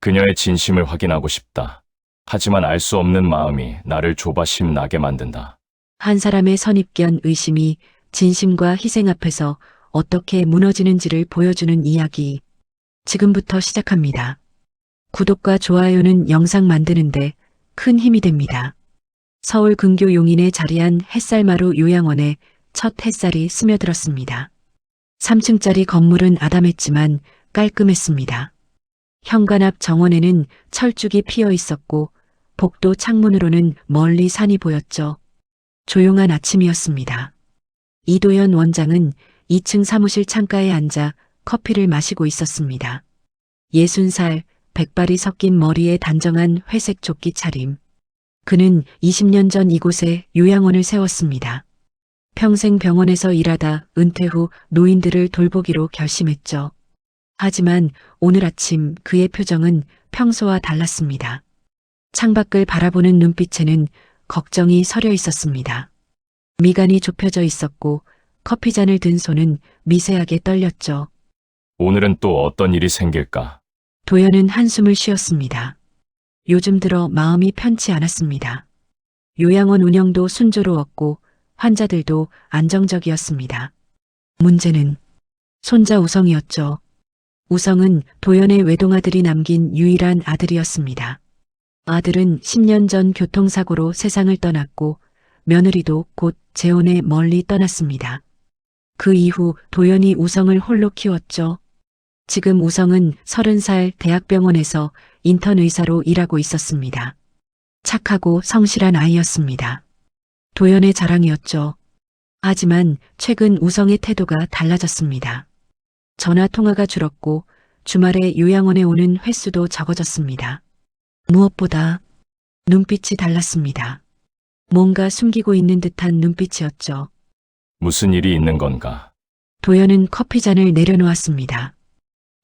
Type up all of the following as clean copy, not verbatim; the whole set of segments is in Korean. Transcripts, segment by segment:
그녀의 진심을 확인하고 싶다. 하지만 알 수 없는 마음이 나를 조바심 나게 만든다. 한 사람의 선입견 의심이 진심과 희생 앞에서 어떻게 무너지는지를 보여주는 이야기. 지금부터 시작합니다. 구독과 좋아요는 영상 만드는데 큰 힘이 됩니다. 서울 근교 용인에 자리한 햇살마루 요양원에 첫 햇살이 스며들었습니다. 3층짜리 건물은 아담했지만 깔끔했습니다. 현관 앞 정원에는 철쭉이 피어 있었고 복도 창문으로는 멀리 산이 보였죠. 조용한 아침이었습니다. 이도현 원장은 2층 사무실 창가에 앉아 커피를 마시고 있었습니다. 60살, 백발이 섞인 머리에 단정한 회색 조끼 차림. 그는 20년 전 이곳에 요양원을 세웠습니다. 평생 병원에서 일하다 은퇴 후 노인들을 돌보기로 결심했죠. 하지만 오늘 아침 그의 표정은 평소와 달랐습니다. 창밖을 바라보는 눈빛에는 걱정이 서려 있었습니다. 미간이 좁혀져 있었고 커피잔을 든 손은 미세하게 떨렸죠. 오늘은 또 어떤 일이 생길까? 도연은 한숨을 쉬었습니다. 요즘 들어 마음이 편치 않았습니다. 요양원 운영도 순조로웠고 환자들도 안정적이었습니다. 문제는 손자 우성이었죠. 우성은 도연의 외동아들이 남긴 유일한 아들이었습니다. 아들은 10년 전 교통사고로 세상을 떠났고 며느리도 곧 재혼에 멀리 떠났습니다. 그 이후 도연이 우성을 홀로 키웠죠. 지금 우성은 30살 대학병원에서 인턴 의사로 일하고 있었습니다. 착하고 성실한 아이였습니다. 도연의 자랑이었죠. 하지만 최근 우성의 태도가 달라졌습니다. 전화 통화가 줄었고 주말에 요양원에 오는 횟수도 적어졌습니다. 무엇보다 눈빛이 달랐습니다. 뭔가 숨기고 있는 듯한 눈빛이었죠. 무슨 일이 있는 건가? 도연은 커피잔을 내려놓았습니다.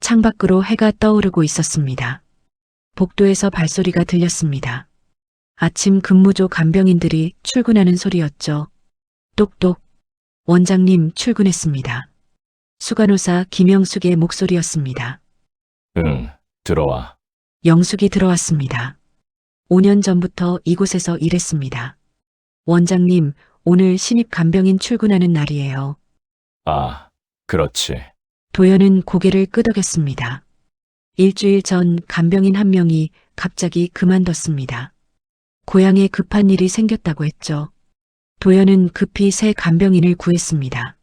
창밖으로 해가 떠오르고 있었습니다. 복도에서 발소리가 들렸습니다. 아침 근무조 간병인들이 출근하는 소리였죠. 똑똑. 원장님 출근했습니다. 수간호사 김영숙의 목소리였습니다. 응, 들어와. 영숙이 들어왔습니다. 5년 전부터 이곳에서 일했습니다. 원장님, 오늘 신입 간병인 출근하는 날이에요. 아, 그렇지. 도연은 고개를 끄덕였습니다. 일주일 전 간병인 한 명이 갑자기 그만뒀습니다. 고향에 급한 일이 생겼다고 했죠. 도연은 급히 새 간병인을 구했습니다.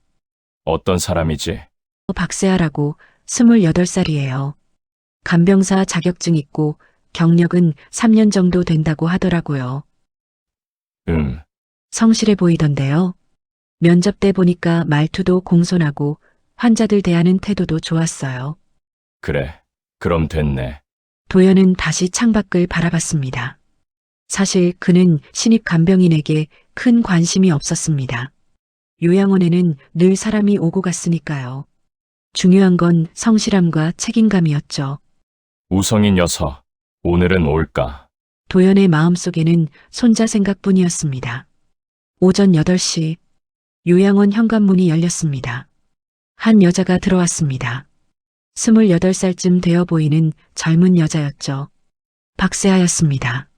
어떤 사람이지? 박세아라고 28살이에요. 간병사 자격증 있고 경력은 3년 정도 된다고 하더라고요. 응, 성실해 보이던데요. 면접 때 보니까 말투도 공손하고 환자들 대하는 태도도 좋았어요. 그래. 그럼 됐네. 도연은 다시 창밖을 바라봤습니다. 사실 그는 신입 간병인에게 큰 관심이 없었습니다. 요양원에는 늘 사람이 오고 갔으니까요. 중요한 건 성실함과 책임감이었죠. 우성이 녀석, 오늘은 올까? 도연의 마음속에는 손자 생각뿐이었습니다. 오전 8시 요양원 현관문이 열렸습니다. 한 여자가 들어왔습니다. 28살쯤 되어 보이는 젊은 여자였죠. 박세아였습니다.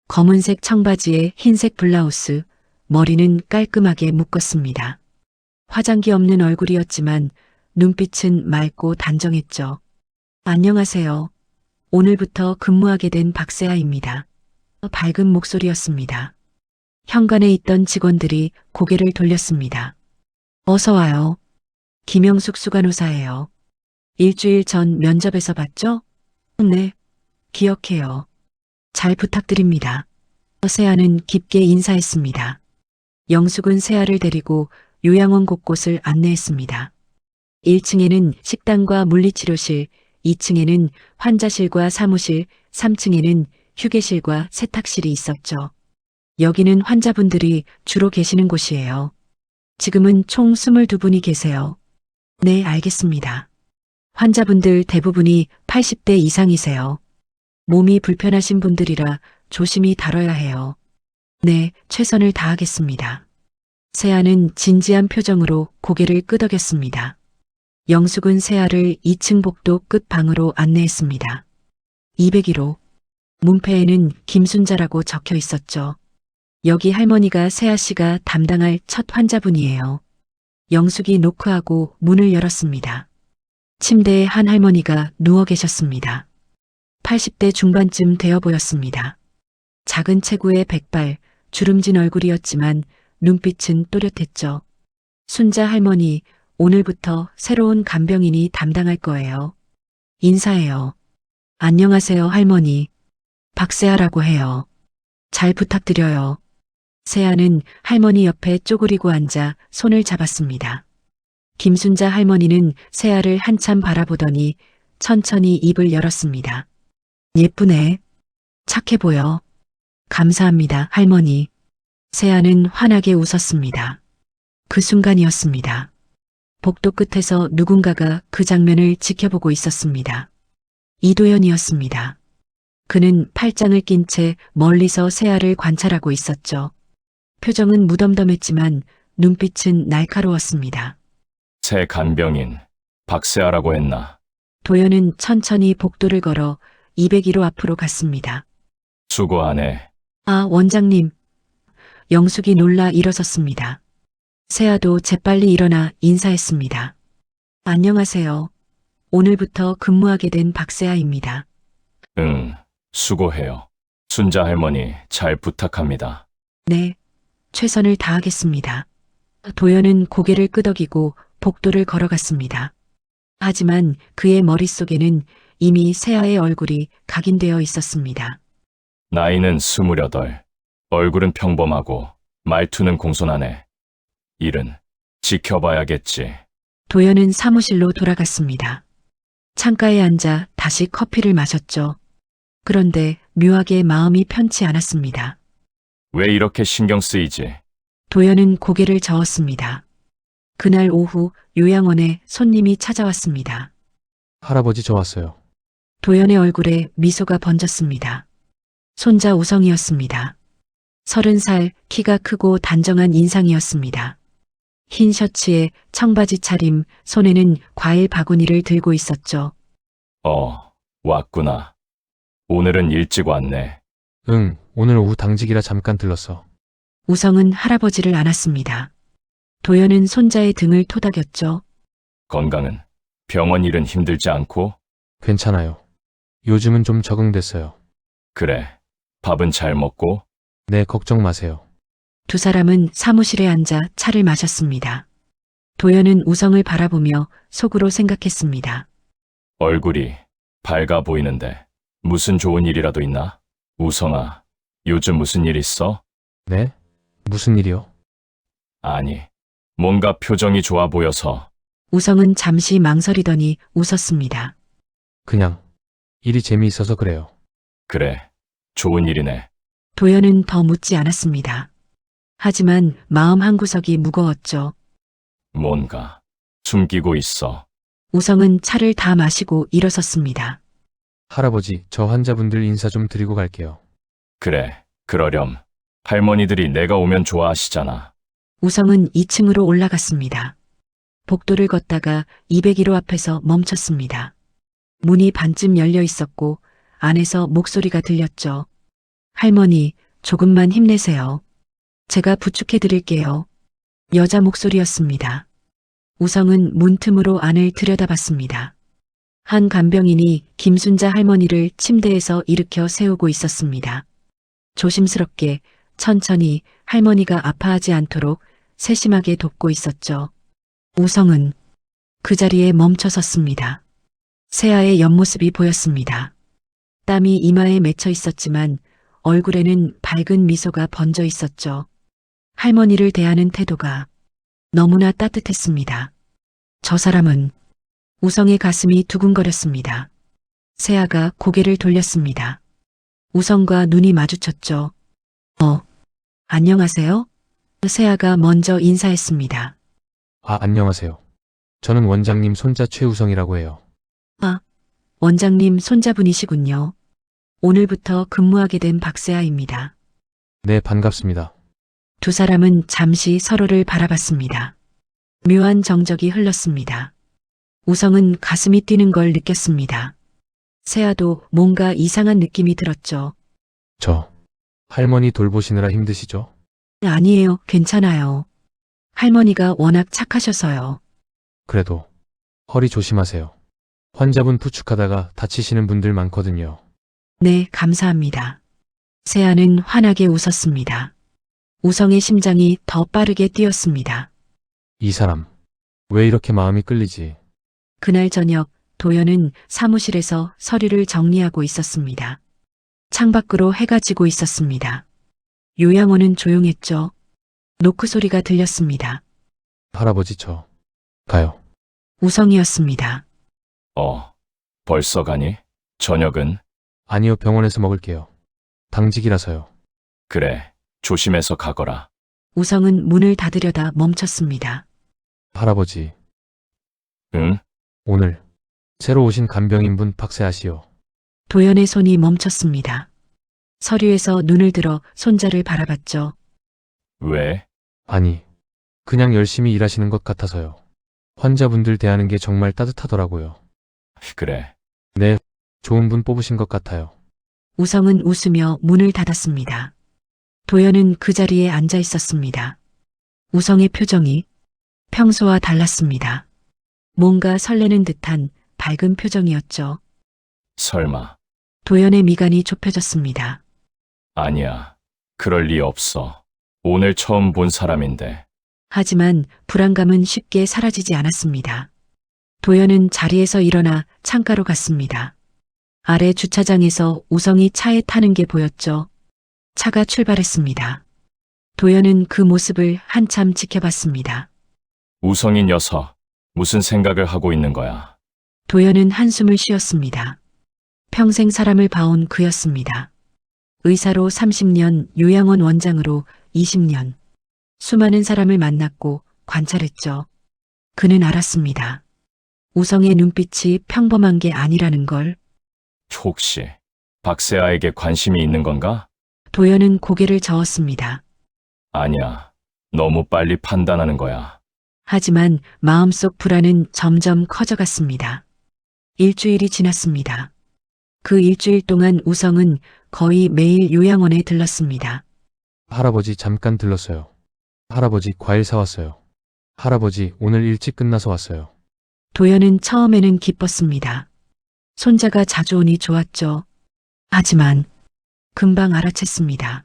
검은색 청바지에 흰색 블라우스, 머리는 깔끔하게 묶었습니다. 화장기 없는 얼굴이었지만 눈빛은 맑고 단정했죠. 안녕하세요. 오늘부터 근무하게 된 박세아입니다. 밝은 목소리였습니다. 현관에 있던 직원들이 고개를 돌렸습니다. 어서 와요. 김영숙 수간호사예요. 일주일 전 면접에서 봤죠? 네, 기억해요. 잘 부탁드립니다. 세아는 깊게 인사했습니다. 영숙은 세아를 데리고 요양원 곳곳을 안내했습니다. 1층에는 식당과 물리치료실, 2층에는 환자실과 사무실, 3층에는 휴게실과 세탁실이 있었죠. 여기는 환자분들이 주로 계시는 곳이에요. 지금은 총 22분이 계세요. 네, 알겠습니다. 환자분들 대부분이 80대 이상이세요. 몸이 불편하신 분들이라 조심히 다뤄야 해요. 네, 최선을 다하겠습니다. 세아는 진지한 표정으로 고개를 끄덕였습니다. 영숙은 세아를 2층 복도 끝 방으로 안내했습니다. 201호. 문패에는 김순자라고 적혀 있었죠. 여기 할머니가 세아 씨가 담당할 첫 환자분이에요. 영숙이 노크하고 문을 열었습니다. 침대에 한 할머니가 누워 계셨습니다. 80대 중반쯤 되어 보였습니다. 작은 체구의 백발, 주름진 얼굴이었지만 눈빛은 또렷했죠. 순자 할머니, 오늘부터 새로운 간병인이 담당할 거예요. 인사해요. 안녕하세요, 할머니. 박세아라고 해요. 잘 부탁드려요. 세아는 할머니 옆에 쪼그리고 앉아 손을 잡았습니다. 김순자 할머니는 세아를 한참 바라보더니 천천히 입을 열었습니다. 예쁘네. 착해 보여. 감사합니다, 할머니. 세아는 환하게 웃었습니다. 그 순간이었습니다. 복도 끝에서 누군가가 그 장면을 지켜보고 있었습니다. 이도현이었습니다. 그는 팔짱을 낀 채 멀리서 세아를 관찰하고 있었죠. 표정은 무덤덤했지만 눈빛은 날카로웠습니다. 새 간병인 박세아라고 했나? 도연은 천천히 복도를 걸어 201호 앞으로 갔습니다. 수고하네. 아, 원장님. 영숙이 놀라 일어섰습니다. 세아도 재빨리 일어나 인사했습니다. 안녕하세요. 오늘부터 근무하게 된 박세아입니다. 응, 수고해요. 순자 할머니 잘 부탁합니다. 네, 최선을 다하겠습니다. 도연은 고개를 끄덕이고 복도를 걸어갔습니다. 하지만 그의 머릿속에는 이미 세아의 얼굴이 각인되어 있었습니다. 나이는 28, 얼굴은 평범하고 말투는 공손하네. 일은 지켜봐야겠지. 도연은 사무실로 돌아갔습니다. 창가에 앉아 다시 커피를 마셨죠. 그런데 묘하게 마음이 편치 않았습니다. 왜 이렇게 신경 쓰이지? 도연은 고개를 저었습니다. 그날 오후 요양원에 손님이 찾아왔습니다. 할아버지 저 왔어요. 도연의 얼굴에 미소가 번졌습니다. 손자 우성이었습니다. 30살, 키가 크고 단정한 인상이었습니다. 흰 셔츠에 청바지 차림, 손에는 과일 바구니를 들고 있었죠. 왔구나. 오늘은 일찍 왔네. 응, 오늘 오후 당직이라 잠깐 들렀어. 우성은 할아버지를 안았습니다. 도연은 손자의 등을 토닥였죠. 건강은? 병원 일은 힘들지 않고? 괜찮아요. 요즘은 좀 적응됐어요. 그래. 밥은 잘 먹고? 네, 걱정 마세요. 두 사람은 사무실에 앉아 차를 마셨습니다. 도연은 우성을 바라보며 속으로 생각했습니다. 얼굴이 밝아 보이는데 무슨 좋은 일이라도 있나? 우성아, 요즘 무슨 일 있어? 네? 무슨 일이요? 아니, 뭔가 표정이 좋아 보여서. 우성은 잠시 망설이더니 웃었습니다. 그냥 일이 재미있어서 그래요. 그래, 좋은 일이네. 도연은 더 묻지 않았습니다. 하지만 마음 한구석이 무거웠죠. 뭔가 숨기고 있어. 우성은 차를 다 마시고 일어섰습니다. 할아버지, 저 환자분들 인사 좀 드리고 갈게요. 그래, 그러렴. 할머니들이 내가 오면 좋아하시잖아. 우성은 2층으로 올라갔습니다. 복도를 걷다가 201호 앞에서 멈췄습니다. 문이 반쯤 열려 있었고 안에서 목소리가 들렸죠. 할머니, 조금만 힘내세요. 제가 부축해 드릴게요. 여자 목소리였습니다. 우성은 문틈으로 안을 들여다봤습니다. 한 간병인이 김순자 할머니를 침대에서 일으켜 세우고 있었습니다. 조심스럽게 천천히 할머니가 아파하지 않도록 세심하게 돕고 있었죠. 우성은 그 자리에 멈춰 섰습니다. 세아의 옆모습이 보였습니다. 땀이 이마에 맺혀 있었지만 얼굴에는 밝은 미소가 번져 있었죠. 할머니를 대하는 태도가 너무나 따뜻했습니다. 저 사람은 우성의 가슴이 두근거렸습니다. 세아가 고개를 돌렸습니다. 우성과 눈이 마주쳤죠. 안녕하세요? 세아가 먼저 인사했습니다. 아, 안녕하세요. 저는 원장님 손자 최우성이라고 해요. 원장님 손자분이시군요. 오늘부터 근무하게 된 박세아입니다. 네, 반갑습니다. 두 사람은 잠시 서로를 바라봤습니다. 묘한 정적이 흘렀습니다. 우성은 가슴이 뛰는 걸 느꼈습니다. 세아도 뭔가 이상한 느낌이 들었죠. 저, 할머니 돌보시느라 힘드시죠? 아니에요, 괜찮아요. 할머니가 워낙 착하셔서요. 그래도 허리 조심하세요. 환자분 부축하다가 다치시는 분들 많거든요. 네, 감사합니다. 세아는 환하게 웃었습니다. 우성의 심장이 더 빠르게 뛰었습니다. 이 사람, 왜 이렇게 마음이 끌리지? 그날 저녁 도연은 사무실에서 서류를 정리하고 있었습니다. 창밖으로 해가 지고 있었습니다. 요양원은 조용했죠. 노크 소리가 들렸습니다. 할아버지 저, 가요. 우성이었습니다. 벌써 가니? 저녁은? 아니요, 병원에서 먹을게요. 당직이라서요. 그래, 조심해서 가거라. 우성은 문을 닫으려다 멈췄습니다. 할아버지, 응? 오늘 새로 오신 간병인분 박세아씨요. 도연의 손이 멈췄습니다. 서류에서 눈을 들어 손자를 바라봤죠. 왜? 아니, 그냥 열심히 일하시는 것 같아서요. 환자분들 대하는 게 정말 따뜻하더라고요. 그래, 네, 좋은 분 뽑으신 것 같아요. 우성은 웃으며 문을 닫았습니다. 도연은 그 자리에 앉아 있었습니다. 우성의 표정이 평소와 달랐습니다. 뭔가 설레는 듯한 밝은 표정이었죠. 설마. 도연의 미간이 좁혀졌습니다. 아니야, 그럴 리 없어. 오늘 처음 본 사람인데. 하지만 불안감은 쉽게 사라지지 않았습니다. 도연은 자리에서 일어나 창가로 갔습니다. 아래 주차장에서 우성이 차에 타는 게 보였죠. 차가 출발했습니다. 도연은 그 모습을 한참 지켜봤습니다. 우성이 녀석, 무슨 생각을 하고 있는 거야? 도연은 한숨을 쉬었습니다. 평생 사람을 봐온 그였습니다. 의사로 30년, 요양원 원장으로 20년. 수많은 사람을 만났고 관찰했죠. 그는 알았습니다. 우성의 눈빛이 평범한 게 아니라는 걸. 혹시 박세아에게 관심이 있는 건가? 도연은 고개를 저었습니다. 아니야, 너무 빨리 판단하는 거야. 하지만 마음속 불안은 점점 커져갔습니다. 일주일이 지났습니다. 그 일주일 동안 우성은 거의 매일 요양원에 들렀습니다. 할아버지 잠깐 들렀어요. 할아버지 과일 사왔어요. 할아버지 오늘 일찍 끝나서 왔어요. 도연은 처음에는 기뻤습니다. 손자가 자주 오니 좋았죠. 하지만 금방 알아챘습니다.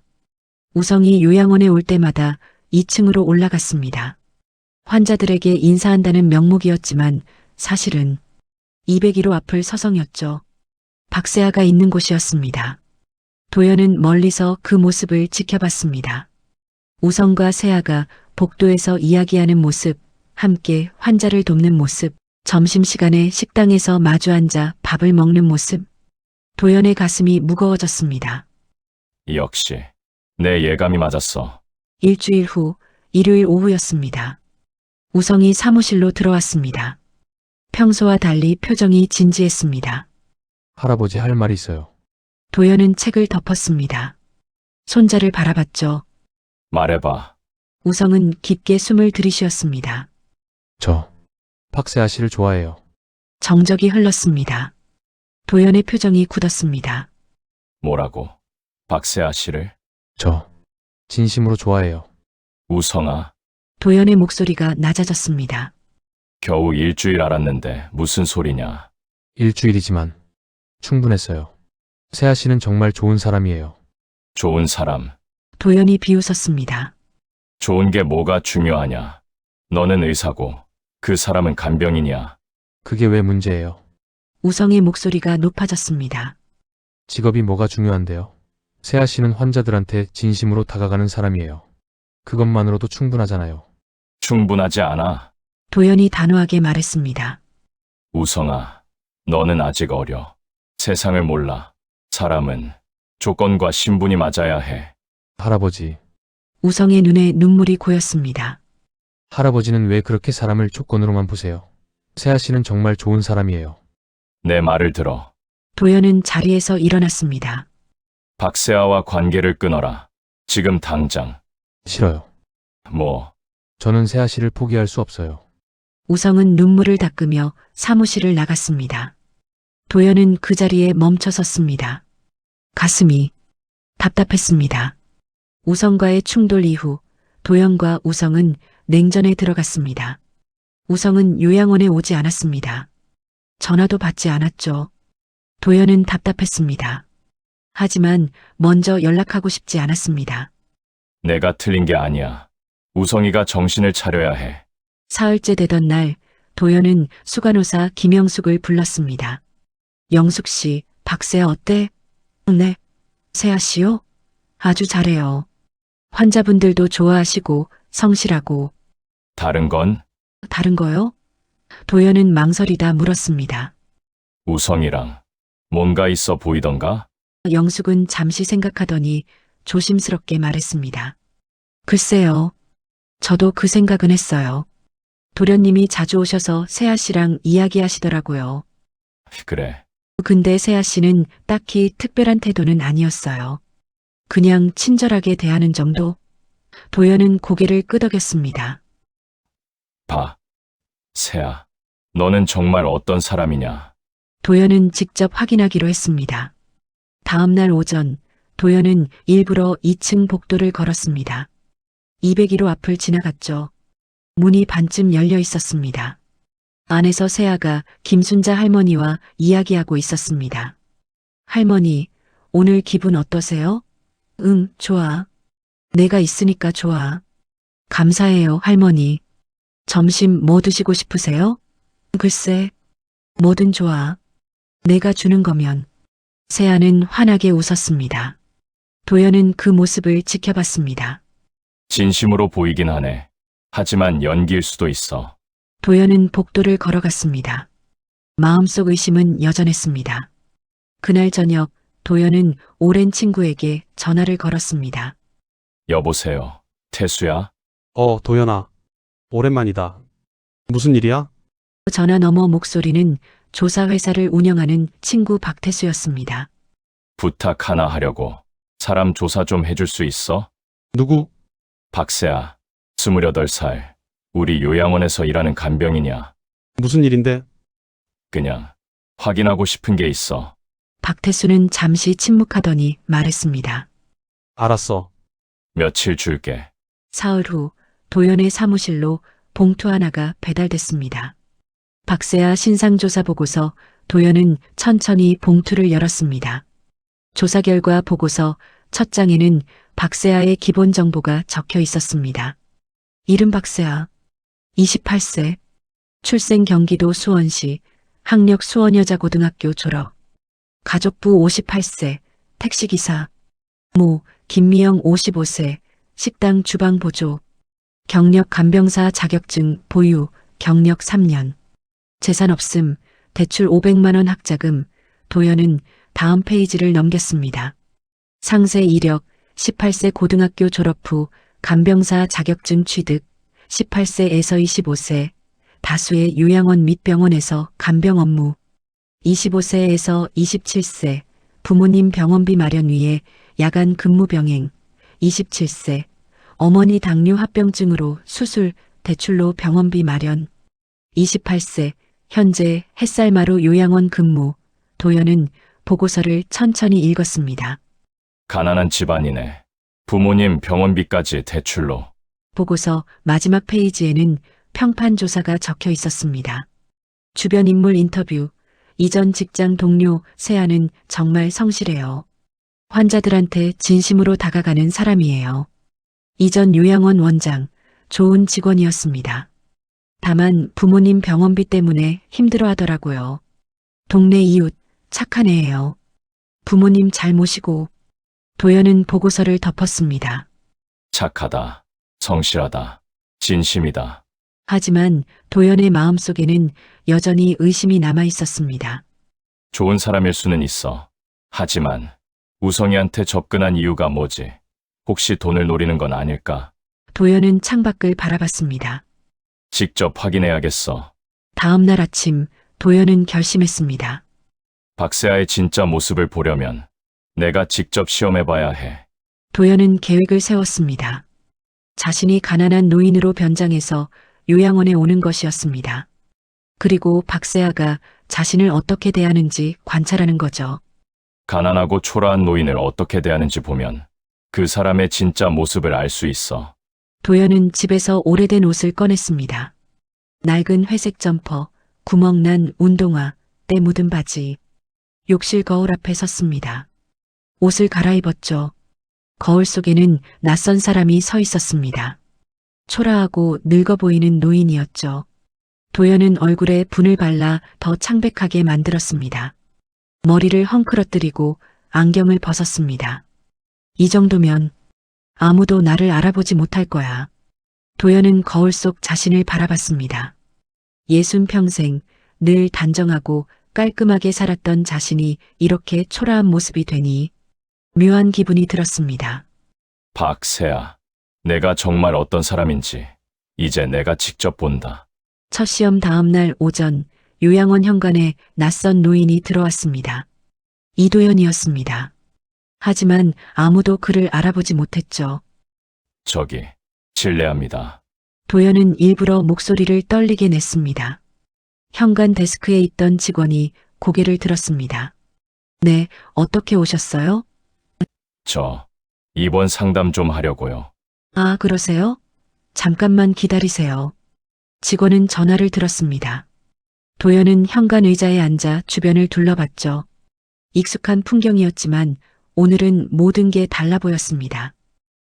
우성이 요양원에 올 때마다 2층으로 올라갔습니다. 환자들에게 인사한다는 명목이었지만 사실은 201호 앞을 서성였죠. 박세아가 있는 곳이었습니다. 도연은 멀리서 그 모습을 지켜봤습니다. 우성과 세아가 복도에서 이야기하는 모습, 함께 환자를 돕는 모습, 점심시간에 식당에서 마주 앉아 밥을 먹는 모습. 도연의 가슴이 무거워졌습니다. 역시 내 예감이 맞았어. 일주일 후 일요일 오후였습니다. 우성이 사무실로 들어왔습니다. 평소와 달리 표정이 진지했습니다. 할아버지 할 말이 있어요. 도연은 책을 덮었습니다. 손자를 바라봤죠. 말해봐. 우성은 깊게 숨을 들이쉬었습니다. 저, 박세아 씨를 좋아해요. 정적이 흘렀습니다. 도연의 표정이 굳었습니다. 뭐라고? 박세아 씨를? 저, 진심으로 좋아해요. 우성아, 도연의 목소리가 낮아졌습니다. 겨우 일주일 알았는데 무슨 소리냐? 일주일이지만 충분했어요. 세아 씨는 정말 좋은 사람이에요. 좋은 사람. 도연이 비웃었습니다. 좋은 게 뭐가 중요하냐? 너는 의사고 그 사람은 간병인이야. 그게 왜 문제예요? 우성의 목소리가 높아졌습니다. 직업이 뭐가 중요한데요? 세아 씨는 환자들한테 진심으로 다가가는 사람이에요. 그것만으로도 충분하잖아요. 충분하지 않아. 도연이 단호하게 말했습니다. 우성아, 너는 아직 어려. 세상을 몰라. 사람은 조건과 신분이 맞아야 해. 할아버지, 우성의 눈에 눈물이 고였습니다. 할아버지는 왜 그렇게 사람을 조건으로만 보세요? 세아 씨는 정말 좋은 사람이에요. 내 말을 들어. 도연은 자리에서 일어났습니다. 박세아와 관계를 끊어라. 지금 당장. 싫어요. 뭐, 저는 세아 씨를 포기할 수 없어요. 우성은 눈물을 닦으며 사무실을 나갔습니다. 도연은 그 자리에 멈춰 섰습니다. 가슴이 답답했습니다. 우성과의 충돌 이후 도연과 우성은 냉전에 들어갔습니다. 우성은 요양원에 오지 않았습니다. 전화도 받지 않았죠. 도연은 답답했습니다. 하지만 먼저 연락하고 싶지 않았습니다. 내가 틀린 게 아니야. 우성이가 정신을 차려야 해. 사흘째 되던 날 도연은 수간호사 김영숙을 불렀습니다. 영숙 씨, 박세아 어때? 네. 세아 씨요? 아주 잘해요. 환자분들도 좋아하시고 성실하고. 다른 건 다른 거요? 도연은 망설이다 물었습니다. 우성이랑 뭔가 있어 보이던가? 영숙은 잠시 생각하더니 조심스럽게 말했습니다. 글쎄요. 저도 그 생각은 했어요. 도련님이 자주 오셔서 세아 씨랑 이야기하시더라고요. 그래. 근데 세아 씨는 딱히 특별한 태도는 아니었어요. 그냥 친절하게 대하는 정도? 도연은 고개를 끄덕였습니다. 봐. 세아, 너는 정말 어떤 사람이냐? 도연은 직접 확인하기로 했습니다. 다음 날 오전, 도연은 일부러 2층 복도를 걸었습니다. 201호 앞을 지나갔죠. 문이 반쯤 열려 있었습니다. 안에서 세아가 김순자 할머니와 이야기하고 있었습니다. 할머니, 오늘 기분 어떠세요? 응, 좋아. 내가 있으니까 좋아. 감사해요, 할머니. 점심 뭐 드시고 싶으세요? 글쎄, 뭐든 좋아. 내가 주는 거면. 세아는 환하게 웃었습니다. 도연은 그 모습을 지켜봤습니다. 진심으로 보이긴 하네. 하지만 연기일 수도 있어. 도연은 복도를 걸어갔습니다. 마음속 의심은 여전했습니다. 그날 저녁 도연은 오랜 친구에게 전화를 걸었습니다. 여보세요. 태수야? 도연아. 오랜만이다. 무슨 일이야? 전화 너머 목소리는 조사회사를 운영하는 친구 박태수였습니다. 부탁 하나 하려고. 사람 조사 좀 해줄 수 있어? 누구? 박세아, 28살. 우리 요양원에서 일하는 간병이냐? 무슨 일인데? 그냥 확인하고 싶은 게 있어. 박태수는 잠시 침묵하더니 말했습니다. 알았어. 며칠 줄게. 사흘 후 도연의 사무실로 봉투 하나가 배달됐습니다. 박세아 신상조사 보고서. 도연은 천천히 봉투를 열었습니다. 조사 결과 보고서 첫 장에는 박세아의 기본 정보가 적혀 있었습니다. 이름 박세아, 28세, 출생 경기도 수원시, 학력 수원여자고등학교 졸업, 가족부 58세, 택시기사, 모 김미영 55세, 식당 주방 보조, 경력 간병사 자격증 보유, 경력 3년, 재산 없음, 대출 500만 원 학자금. 도연은 다음 페이지를 넘겼습니다. 상세 이력, 18세 고등학교 졸업 후 간병사 자격증 취득, 18세에서 25세, 다수의 요양원 및 병원에서 간병 업무, 25세에서 27세, 부모님 병원비 마련 위해 야간 근무 병행, 27세, 어머니 당뇨 합병증으로 수술, 대출로 병원비 마련, 28세, 현재 햇살마루 요양원 근무. 도연은 보고서를 천천히 읽었습니다. 가난한 집안이네. 부모님 병원비까지 대출로. 보고서 마지막 페이지에는 평판 조사가 적혀 있었습니다. 주변 인물 인터뷰. 이전 직장 동료 세아는 정말 성실해요. 환자들한테 진심으로 다가가는 사람이에요. 이전 요양원 원장, 좋은 직원이었습니다. 다만 부모님 병원비 때문에 힘들어 하더라고요. 동네 이웃, 착한 애예요. 부모님 잘 모시고. 도연은 보고서를 덮었습니다. 착하다. 성실하다. 진심이다. 하지만 도연의 마음속에는 여전히 의심이 남아 있었습니다. 좋은 사람일 수는 있어. 하지만 우성이한테 접근한 이유가 뭐지? 혹시 돈을 노리는 건 아닐까? 도연은 창밖을 바라봤습니다. 직접 확인해야겠어. 다음 날 아침 도연은 결심했습니다. 박세아의 진짜 모습을 보려면 내가 직접 시험해봐야 해. 도연은 계획을 세웠습니다. 자신이 가난한 노인으로 변장해서 요양원에 오는 것이었습니다. 그리고 박세아가 자신을 어떻게 대하는지 관찰하는 거죠. 가난하고 초라한 노인을 어떻게 대하는지 보면 그 사람의 진짜 모습을 알 수 있어. 도연은 집에서 오래된 옷을 꺼냈습니다. 낡은 회색 점퍼, 구멍난 운동화, 때 묻은 바지. 욕실 거울 앞에 섰습니다. 옷을 갈아입었죠. 거울 속에는 낯선 사람이 서 있었습니다. 초라하고 늙어 보이는 노인이었죠. 도연은 얼굴에 분을 발라 더 창백하게 만들었습니다. 머리를 헝클어뜨리고 안경을 벗었습니다. 이 정도면 아무도 나를 알아보지 못할 거야. 도연은 거울 속 자신을 바라봤습니다. 60평생 늘 단정하고 깔끔하게 살았던 자신이 이렇게 초라한 모습이 되니 묘한 기분이 들었습니다. 박세아, 내가 정말 어떤 사람인지 이제 내가 직접 본다. 첫 시험 다음 날 오전 요양원 현관에 낯선 노인이 들어왔습니다. 이도연이었습니다. 하지만 아무도 그를 알아보지 못했죠. 저기, 실례합니다. 도연은 일부러 목소리를 떨리게 냈습니다. 현관 데스크에 있던 직원이 고개를 들었습니다. 네, 어떻게 오셨어요? 저, 입원 상담 좀 하려고요. 아, 그러세요? 잠깐만 기다리세요. 직원은 전화를 들었습니다. 도연은 현관 의자에 앉아 주변을 둘러봤죠. 익숙한 풍경이었지만 오늘은 모든 게 달라 보였습니다.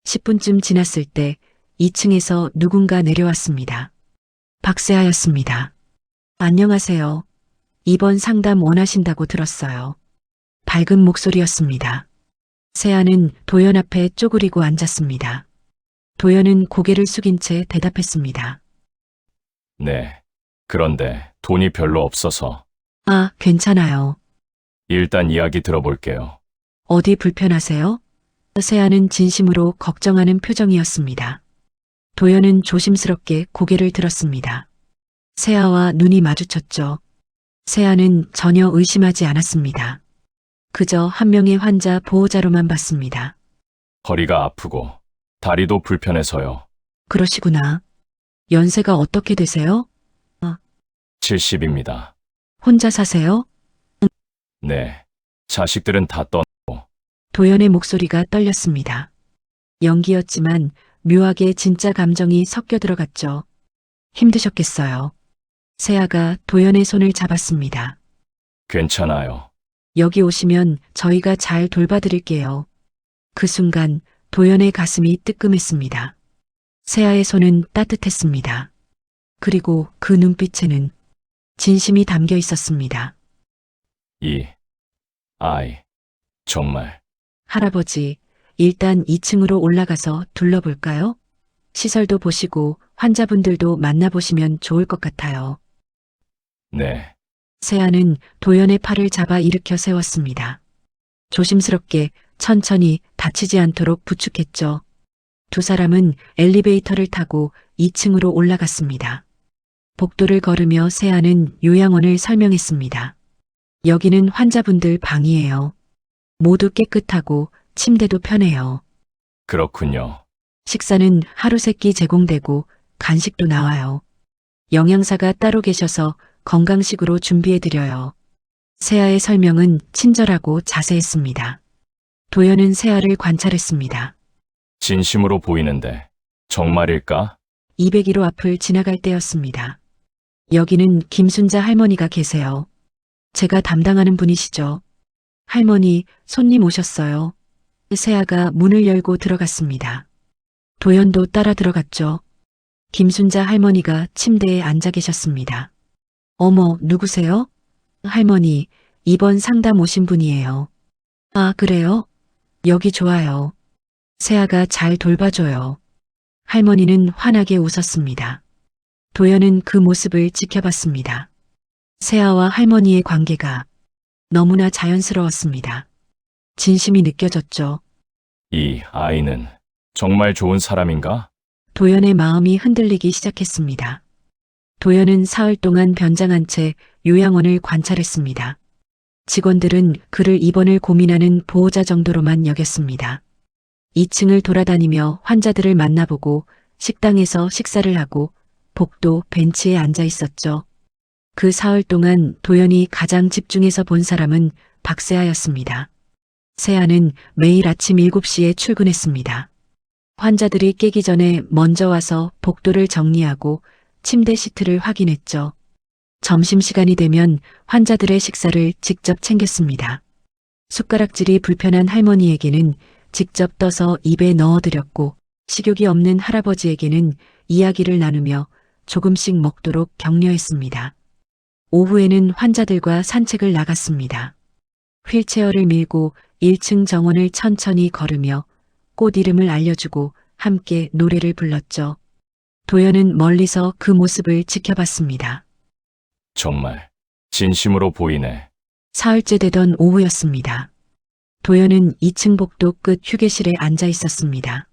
10분쯤 지났을 때 2층에서 누군가 내려왔습니다. 박세아였습니다. 안녕하세요. 입원 상담 원하신다고 들었어요. 밝은 목소리였습니다. 세아는 도연 앞에 쪼그리고 앉았습니다. 도연은 고개를 숙인 채 대답했습니다. 네. 그런데 돈이 별로 없어서 아, 괜찮아요. 일단 이야기 들어볼게요. 어디 불편하세요? 세아는 진심으로 걱정하는 표정이었습니다. 도연은 조심스럽게 고개를 들었습니다. 세아와 눈이 마주쳤죠. 세아는 전혀 의심하지 않았습니다. 그저 한 명의 환자 보호자로만 봤습니다. 허리가 아프고 다리도 불편해서요. 그러시구나. 연세가 어떻게 되세요? 70입니다. 혼자 사세요? 네. 자식들은 다 도연의 목소리가 떨렸습니다. 연기였지만 묘하게 진짜 감정이 섞여 들어갔죠. 힘드셨겠어요. 세아가 도연의 손을 잡았습니다. 괜찮아요. 여기 오시면 저희가 잘 돌봐드릴게요. 그 순간 도연의 가슴이 뜨끔했습니다. 세아의 손은 따뜻했습니다. 그리고 그 눈빛에는 진심이 담겨 있었습니다. 이 아이 정말 할아버지, 일단 2층으로 올라가서 둘러볼까요? 시설도 보시고 환자분들도 만나보시면 좋을 것 같아요. 네. 세아는 도연의 팔을 잡아 일으켜 세웠습니다. 조심스럽게 천천히 다치지 않도록 부축했죠. 두 사람은 엘리베이터를 타고 2층으로 올라갔습니다. 복도를 걸으며 세아는 요양원을 설명했습니다. 여기는 환자분들 방이에요. 모두 깨끗하고 침대도 편해요. 그렇군요. 식사는 하루 세끼 제공되고 간식도 나와요. 영양사가 따로 계셔서 건강식으로 준비해드려요. 세아의 설명은 친절하고 자세했습니다. 도연은 세아를 관찰했습니다. 진심으로 보이는데 정말일까? 201호 앞을 지나갈 때였습니다. 여기는 김순자 할머니가 계세요. 제가 담당하는 분이시죠. 할머니, 손님 오셨어요. 세아가 문을 열고 들어갔습니다. 도연도 따라 들어갔죠. 김순자 할머니가 침대에 앉아 계셨습니다. 어머, 누구세요? 할머니, 입원 상담 오신 분이에요. 아, 그래요? 여기 좋아요. 세아가 잘 돌봐줘요. 할머니는 환하게 웃었습니다. 도연은 그 모습을 지켜봤습니다. 세아와 할머니의 관계가 너무나 자연스러웠습니다. 진심이 느껴졌죠. 이 아이는 정말 좋은 사람인가? 도연의 마음이 흔들리기 시작했습니다. 도연은 사흘 동안 변장한 채 요양원을 관찰했습니다. 직원들은 그를 입원을 고민하는 보호자 정도로만 여겼습니다. 2층을 돌아다니며 환자들을 만나보고 식당에서 식사를 하고 복도 벤치에 앉아 있었죠. 그 사흘 동안 도연이 가장 집중해서 본 사람은 박세아였습니다. 세아는 매일 아침 7시에 출근했습니다. 환자들이 깨기 전에 먼저 와서 복도를 정리하고 침대 시트를 확인했죠. 점심시간이 되면 환자들의 식사를 직접 챙겼습니다. 숟가락질이 불편한 할머니에게는 직접 떠서 입에 넣어드렸고 식욕이 없는 할아버지에게는 이야기를 나누며 조금씩 먹도록 격려했습니다. 오후에는 환자들과 산책을 나갔습니다. 휠체어를 밀고 1층 정원을 천천히 걸으며 꽃 이름을 알려주고 함께 노래를 불렀죠. 도연은 멀리서 그 모습을 지켜봤습니다. 정말 진심으로 보이네. 사흘째 되던 오후였습니다. 도연은 2층 복도 끝 휴게실에 앉아 있었습니다.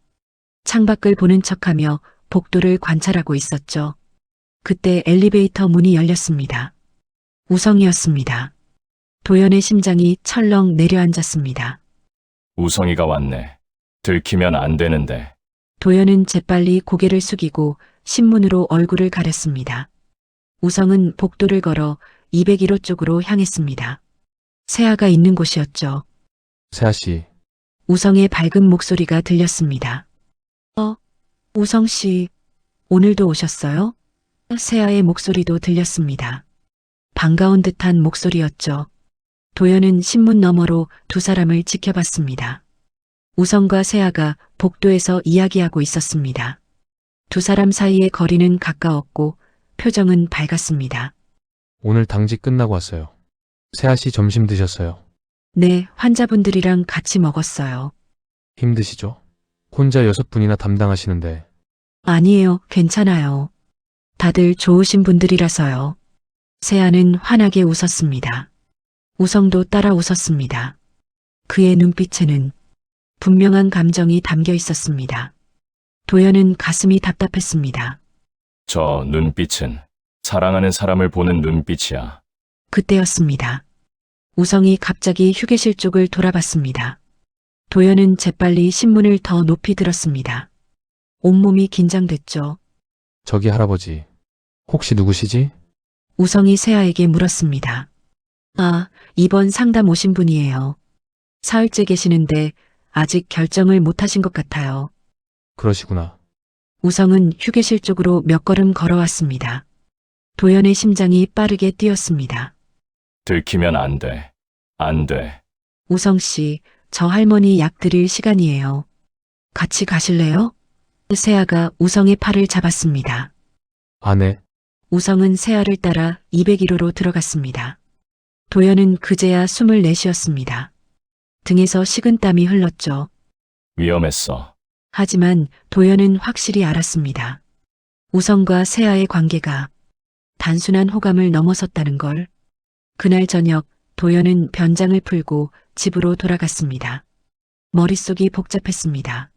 창밖을 보는 척하며 복도를 관찰하고 있었죠. 그때 엘리베이터 문이 열렸습니다. 우성이었습니다. 도연의 심장이 철렁 내려앉았습니다. 우성이가 왔네. 들키면 안 되는데. 도연은 재빨리 고개를 숙이고 신문으로 얼굴을 가렸습니다. 우성은 복도를 걸어 201호 쪽으로 향했습니다. 세아가 있는 곳이었죠. 세아 씨, 우성의 밝은 목소리가 들렸습니다. 우성 씨, 오늘도 오셨어요? 세아의 목소리도 들렸습니다. 반가운 듯한 목소리였죠. 도연은 신문 너머로 두 사람을 지켜봤습니다. 우성과 세아가 복도에서 이야기하고 있었습니다. 두 사람 사이의 거리는 가까웠고 표정은 밝았습니다. 오늘 당직 끝나고 왔어요. 세아 씨 점심 드셨어요? 네, 환자분들이랑 같이 먹었어요. 힘드시죠? 혼자 6분이나 담당하시는데 아니에요, 괜찮아요. 다들 좋으신 분들이라서요. 세아는 환하게 웃었습니다. 우성도 따라 웃었습니다. 그의 눈빛에는 분명한 감정이 담겨 있었습니다. 도연은 가슴이 답답했습니다. 저 눈빛은 사랑하는 사람을 보는 눈빛이야. 그때였습니다. 우성이 갑자기 휴게실 쪽을 돌아봤습니다. 도연은 재빨리 신문을 더 높이 들었습니다. 온몸이 긴장됐죠. 저기 할아버지, 혹시 누구시지? 우성이 세아에게 물었습니다. 아, 이번 상담 오신 분이에요. 사흘째 계시는데 아직 결정을 못 하신 것 같아요. 그러시구나. 우성은 휴게실 쪽으로 몇 걸음 걸어왔습니다. 도연의 심장이 빠르게 뛰었습니다. 들키면 안 돼. 안 돼. 우성 씨, 저 할머니 약 드릴 시간이에요. 같이 가실래요? 세아가 우성의 팔을 잡았습니다. 아내, 우성은 세아를 따라 201호로 들어갔습니다. 도연은 그제야 숨을 내쉬었습니다. 등에서 식은땀이 흘렀죠. 위험했어. 하지만 도연은 확실히 알았습니다. 우성과 세아의 관계가 단순한 호감을 넘어섰다는 걸. 그날 저녁 도연은 변장을 풀고 집으로 돌아갔습니다. 머릿속이 복잡했습니다.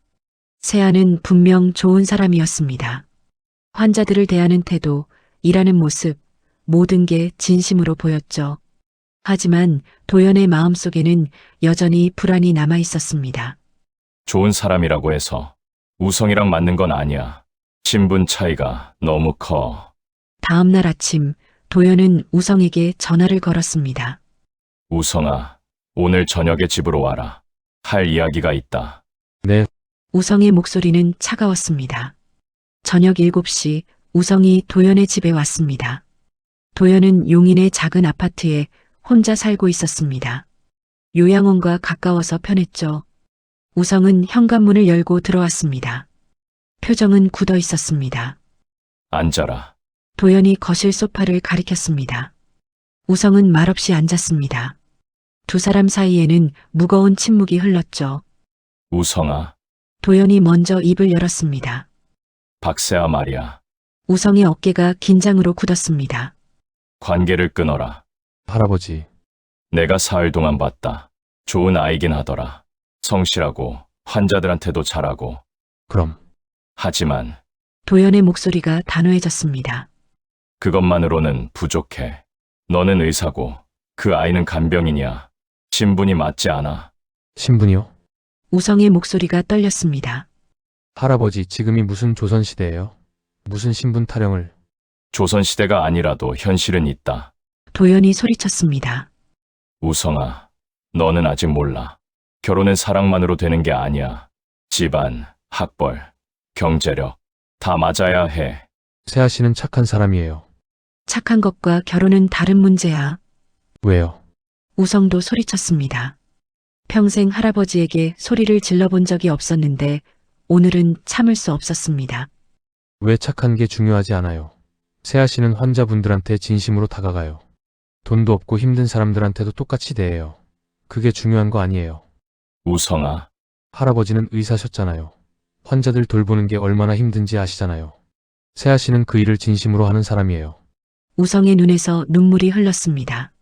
세아는 분명 좋은 사람이었습니다. 환자들을 대하는 태도, 일하는 모습, 모든 게 진심으로 보였죠. 하지만 도연의 마음속에는 여전히 불안이 남아 있었습니다. 좋은 사람이라고 해서 우성이랑 맞는 건 아니야. 신분 차이가 너무 커. 다음 날 아침 도연은 우성에게 전화를 걸었습니다. 우성아, 오늘 저녁에 집으로 와라. 할 이야기가 있다. 네, 우성의 목소리는 차가웠습니다. 저녁 7시 우성이 도연의 집에 왔습니다. 도연은 용인의 작은 아파트에 혼자 살고 있었습니다. 요양원과 가까워서 편했죠. 우성은 현관문을 열고 들어왔습니다. 표정은 굳어 있었습니다. 앉아라. 도연이 거실 소파를 가리켰습니다. 우성은 말없이 앉았습니다. 두 사람 사이에는 무거운 침묵이 흘렀죠. 우성아, 도연이 먼저 입을 열었습니다. 박세아 말이야. 우성의 어깨가 긴장으로 굳었습니다. 관계를 끊어라. 할아버지, 내가 사흘 동안 봤다. 좋은 아이긴 하더라. 성실하고 환자들한테도 잘하고. 그럼 하지만 도연의 목소리가 단호해졌습니다. 그것만으로는 부족해. 너는 의사고 그 아이는 간병인이야. 신분이 맞지 않아. 신분이요? 우성의 목소리가 떨렸습니다. 할아버지, 지금이 무슨 조선시대예요? 무슨 신분 타령을? 조선시대가 아니라도 현실은 있다. 도연이 소리쳤습니다. 우성아, 너는 아직 몰라. 결혼은 사랑만으로 되는 게 아니야. 집안, 학벌, 경제력, 다 맞아야 해. 세아 씨는 착한 사람이에요. 착한 것과 결혼은 다른 문제야. 왜요? 우성도 소리쳤습니다. 평생 할아버지에게 소리를 질러본 적이 없었는데 오늘은 참을 수 없었습니다. 왜 착한 게 중요하지 않아요? 세아 씨는 환자분들한테 진심으로 다가가요. 돈도 없고 힘든 사람들한테도 똑같이 대해요. 그게 중요한 거 아니에요. 우성아, 할아버지는 의사셨잖아요. 환자들 돌보는 게 얼마나 힘든지 아시잖아요. 세아 씨는 그 일을 진심으로 하는 사람이에요. 우성의 눈에서 눈물이 흘렀습니다.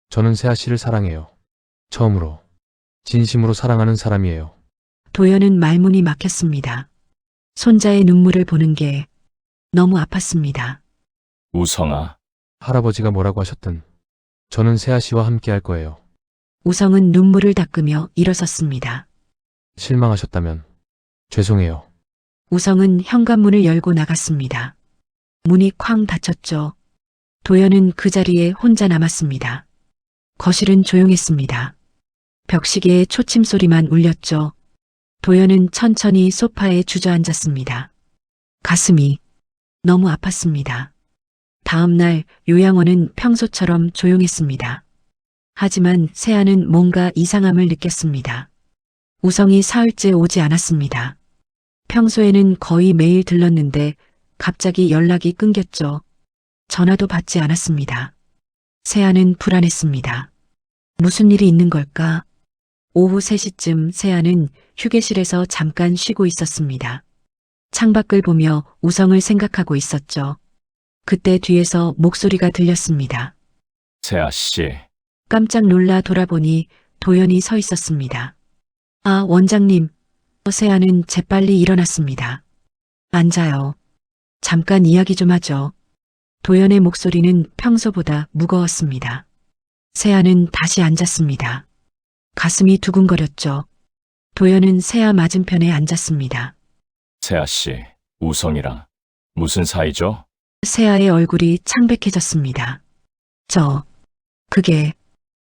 저는 세아 씨를 사랑해요. 처음으로, 진심으로 사랑하는 사람이에요. 도연은 말문이 막혔습니다. 손자의 눈물을 보는 게 너무 아팠습니다. 우성아, 할아버지가 뭐라고 하셨든, 저는 세아 씨와 함께 할 거예요. 우성은 눈물을 닦으며 일어섰습니다. 실망하셨다면, 죄송해요. 우성은 현관문을 열고 나갔습니다. 문이 쾅 닫혔죠. 도연은 그 자리에 혼자 남았습니다. 거실은 조용했습니다. 벽시계의 초침 소리만 울렸죠. 도연은 천천히 소파에 주저앉았습니다. 가슴이 너무 아팠습니다. 다음 날 요양원은 평소처럼 조용했습니다. 하지만 세아는 뭔가 이상함을 느꼈습니다. 우성이 사흘째 오지 않았습니다. 평소에는 거의 매일 들렀는데 갑자기 연락이 끊겼죠. 전화도 받지 않았습니다. 세아는 불안했습니다. 무슨 일이 있는 걸까? 오후 3시쯤 세아는 휴게실에서 잠깐 쉬고 있었습니다. 창밖을 보며 우성을 생각하고 있었죠. 그때 뒤에서 목소리가 들렸습니다. 세아 씨, 깜짝 놀라 돌아보니 도연이 서 있었습니다. 아, 원장님. 세아는 재빨리 일어났습니다. 앉아요. 잠깐 이야기 좀 하죠. 도연의 목소리는 평소보다 무거웠습니다. 세아는 다시 앉았습니다. 가슴이 두근거렸죠. 도연은 세아 맞은편에 앉았습니다. 세아 씨, 우성이랑 무슨 사이죠? 세아의 얼굴이 창백해졌습니다. 그게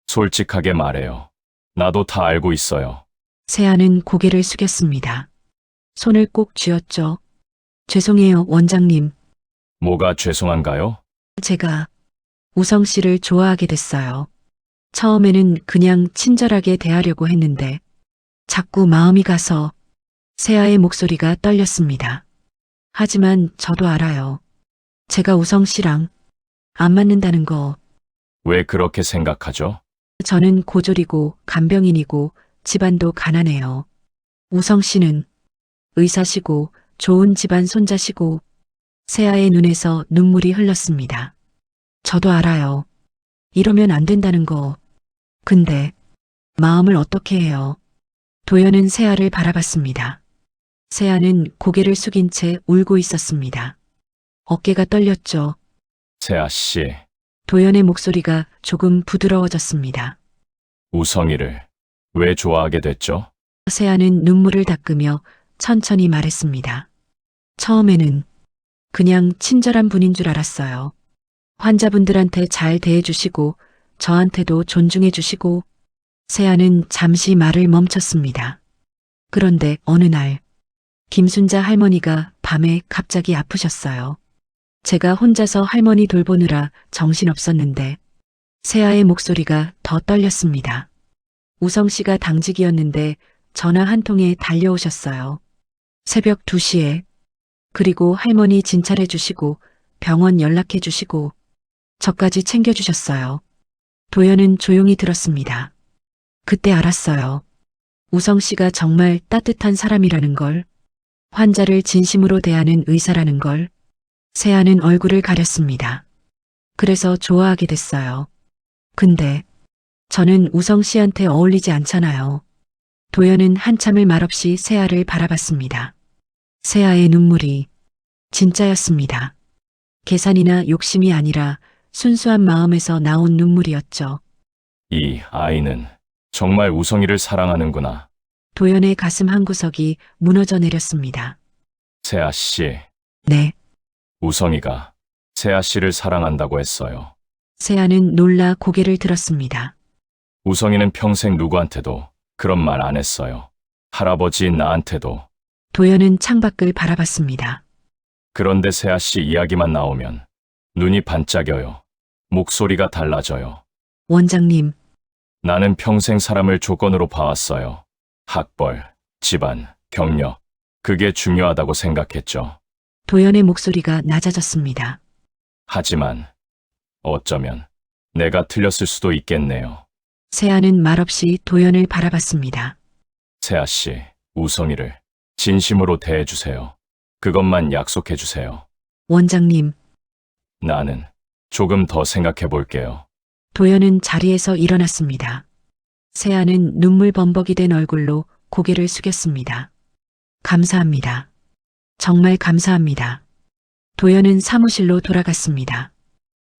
솔직하게 말해요. 나도 다 알고 있어요. 세아는 고개를 숙였습니다. 손을 꼭 쥐었죠. 죄송해요, 원장님. 뭐가 죄송한가요? 제가 우성 씨를 좋아하게 됐어요. 처음에는 그냥 친절하게 대하려고 했는데 자꾸 마음이 가서 세아의 목소리가 떨렸습니다. 하지만 저도 알아요. 제가 우성 씨랑 안 맞는다는 거. 왜 그렇게 생각하죠? 저는 고졸이고 간병인이고 집안도 가난해요. 우성 씨는 의사시고 좋은 집안 손자시고. 세아의 눈에서 눈물이 흘렀습니다. 저도 알아요. 이러면 안 된다는 거. 근데 마음을 어떻게 해요? 도연은 세아를 바라봤습니다. 세아는 고개를 숙인 채 울고 있었습니다. 어깨가 떨렸죠. 세아 씨, 도연의 목소리가 조금 부드러워졌습니다. 우성이를 왜 좋아하게 됐죠? 세아는 눈물을 닦으며 천천히 말했습니다. 처음에는 그냥 친절한 분인 줄 알았어요. 환자분들한테 잘 대해주시고 저한테도 존중해주시고. 세아는 잠시 말을 멈췄습니다. 그런데 어느 날 김순자 할머니가 밤에 갑자기 아프셨어요. 제가 혼자서 할머니 돌보느라 정신없었는데 세아의 목소리가 더 떨렸습니다. 우성 씨가 당직이었는데 전화 한 통에 달려오셨어요. 새벽 2시에. 그리고 할머니 진찰해 주시고 병원 연락해 주시고 저까지 챙겨주셨어요. 도연은 조용히 들었습니다. 그때 알았어요. 우성 씨가 정말 따뜻한 사람이라는 걸. 환자를 진심으로 대하는 의사라는 걸. 세아는 얼굴을 가렸습니다. 그래서 좋아하게 됐어요. 근데 저는 우성 씨한테 어울리지 않잖아요. 도연은 한참을 말없이 세아를 바라봤습니다. 세아의 눈물이 진짜였습니다. 계산이나 욕심이 아니라 순수한 마음에서 나온 눈물이었죠. 이 아이는 정말 우성이를 사랑하는구나. 도연의 가슴 한구석이 무너져 내렸습니다. 세아 씨, 네, 우성이가 세아 씨를 사랑한다고 했어요. 세아는 놀라 고개를 들었습니다. 우성이는 평생 누구한테도 그런 말 안 했어요. 할아버지인 나한테도. 도연은 창밖을 바라봤습니다. 그런데 세아 씨 이야기만 나오면 눈이 반짝여요. 목소리가 달라져요. 원장님, 나는 평생 사람을 조건으로 봐왔어요. 학벌, 집안, 경력. 그게 중요하다고 생각했죠. 도연의 목소리가 낮아졌습니다. 하지만 어쩌면 내가 틀렸을 수도 있겠네요. 세아는 말없이 도연을 바라봤습니다. 세아 씨, 우성이를 진심으로 대해주세요. 그것만 약속해주세요. 원장님, 나는 조금 더 생각해 볼게요. 도연은 자리에서 일어났습니다. 세아는 눈물 범벅이 된 얼굴로 고개를 숙였습니다. 감사합니다. 정말 감사합니다. 도연은 사무실로 돌아갔습니다.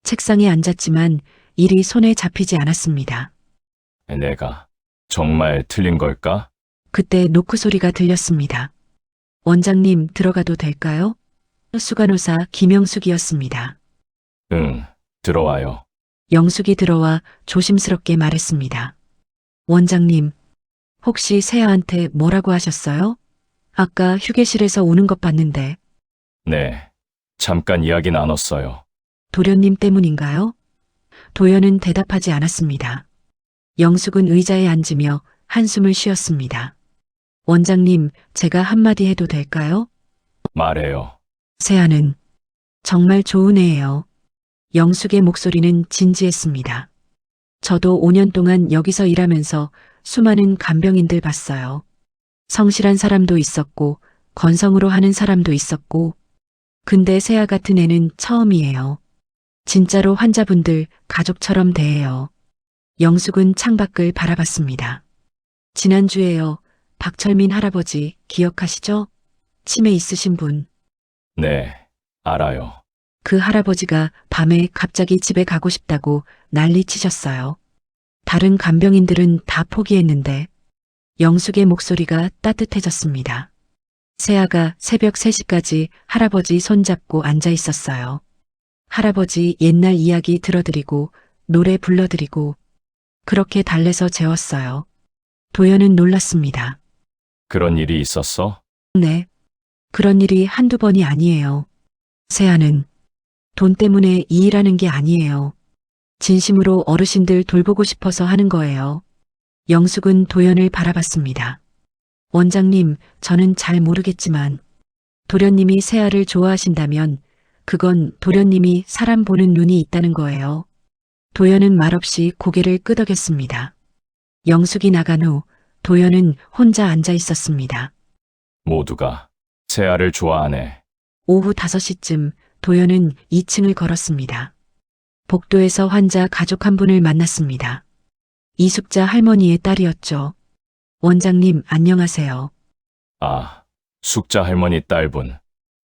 책상에 앉았지만 일이 손에 잡히지 않았습니다. 내가 정말 틀린 걸까? 그때 노크 소리가 들렸습니다. 원장님 들어가도 될까요? 수간호사 김영숙이었습니다. 응, 들어와요. 영숙이 들어와 조심스럽게 말했습니다. 원장님, 혹시 세아한테 뭐라고 하셨어요? 아까 휴게실에서 우는 것 봤는데 네, 잠깐 이야기 나눴어요. 도련님 때문인가요? 도연은 대답하지 않았습니다. 영숙은 의자에 앉으며 한숨을 쉬었습니다. 원장님, 제가 한마디 해도 될까요? 말해요. 세아는 정말 좋은 애예요. 영숙의 목소리는 진지했습니다. 저도 5년 동안 여기서 일하면서 수많은 간병인들 봤어요. 성실한 사람도 있었고 건성으로 하는 사람도 있었고 근데 세아 같은 애는 처음이에요. 진짜로 환자분들 가족처럼 대해요. 영숙은 창밖을 바라봤습니다. 지난주에요. 박철민 할아버지 기억하시죠? 치매 있으신 분. 네, 알아요. 그 할아버지가 밤에 갑자기 집에 가고 싶다고 난리치셨어요. 다른 간병인들은 다 포기했는데 영숙의 목소리가 따뜻해졌습니다. 세아가 새벽 3시까지 할아버지 손잡고 앉아 있었어요. 할아버지 옛날 이야기 들어드리고 노래 불러드리고 그렇게 달래서 재웠어요. 도연은 놀랐습니다. 그런 일이 있었어? 네. 그런 일이 한두 번이 아니에요. 세아는 돈 때문에 이 일하는 게 아니에요. 진심으로 어르신들 돌보고 싶어서 하는 거예요. 영숙은 도연을 바라봤습니다. 원장님, 저는 잘 모르겠지만 도련님이 세아를 좋아하신다면 그건 도련님이 사람 보는 눈이 있다는 거예요. 도연은 말없이 고개를 끄덕였습니다. 영숙이 나간 후 도연은 혼자 앉아 있었습니다. 모두가 세아를 좋아하네. 오후 5시쯤 도연은 2층을 걸었습니다. 복도에서 환자 가족 한 분을 만났습니다. 이숙자 할머니의 딸이었죠. 원장님, 안녕하세요. 아, 숙자 할머니 딸분.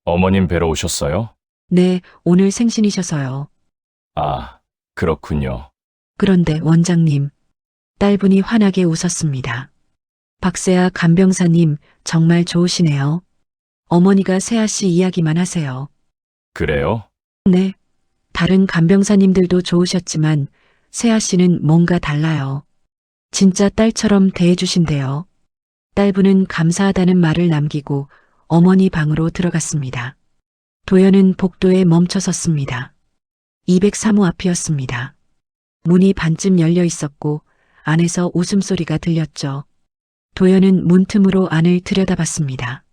어머님 뵈러 오셨어요? 네, 오늘 생신이셔서요. 아, 그렇군요. 그런데 원장님, 딸분이 환하게 웃었습니다. 박세아 간병사님, 정말 좋으시네요. 어머니가 세아 씨 이야기만 하세요. 그래요? 네, 다른 간병사님들도 좋으셨지만 세아 씨는 뭔가 달라요. 진짜 딸처럼 대해주신대요. 딸분은 감사하다는 말을 남기고 어머니 방으로 들어갔습니다. 도연은 복도에 멈춰 섰습니다. 203호 앞이었습니다. 문이 반쯤 열려 있었고 안에서 웃음소리가 들렸죠. 도연은 문틈으로 안을 들여다봤습니다.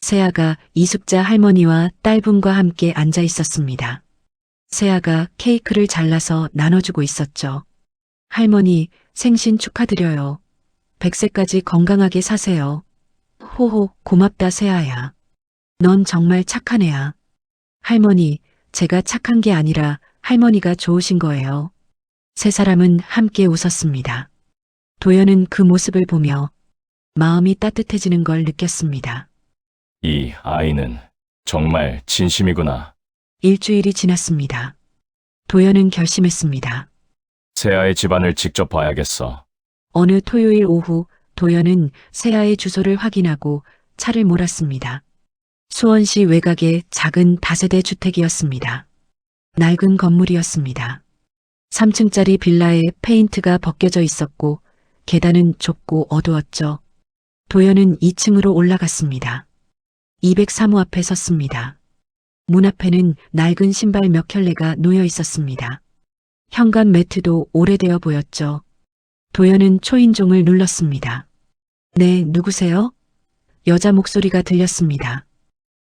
세아가 이숙자 할머니와 딸분과 함께 앉아 있었습니다. 세아가 케이크를 잘라서 나눠주고 있었죠. 할머니, 생신 축하드려요. 100세까지 건강하게 사세요. 호호, 고맙다 세아야. 넌 정말 착한 애야. 할머니, 제가 착한 게 아니라 할머니가 좋으신 거예요. 세 사람은 함께 웃었습니다. 도연은 그 모습을 보며 마음이 따뜻해지는 걸 느꼈습니다. 이 아이는 정말 진심이구나. 일주일이 지났습니다. 도연은 결심했습니다. 세아의 집안을 직접 봐야겠어. 어느 토요일 오후 도연은 세아의 주소를 확인하고 차를 몰았습니다. 수원시 외곽의 작은 다세대 주택이었습니다. 낡은 건물이었습니다. 3층짜리 빌라에 페인트가 벗겨져 있었고 계단은 좁고 어두웠죠. 도연은 2층으로 올라갔습니다. 203호 앞에 섰습니다. 문 앞에는 낡은 신발 몇 켤레가 놓여 있었습니다. 현관 매트도 오래되어 보였죠. 도연은 초인종을 눌렀습니다. 네, 누구세요? 여자 목소리가 들렸습니다.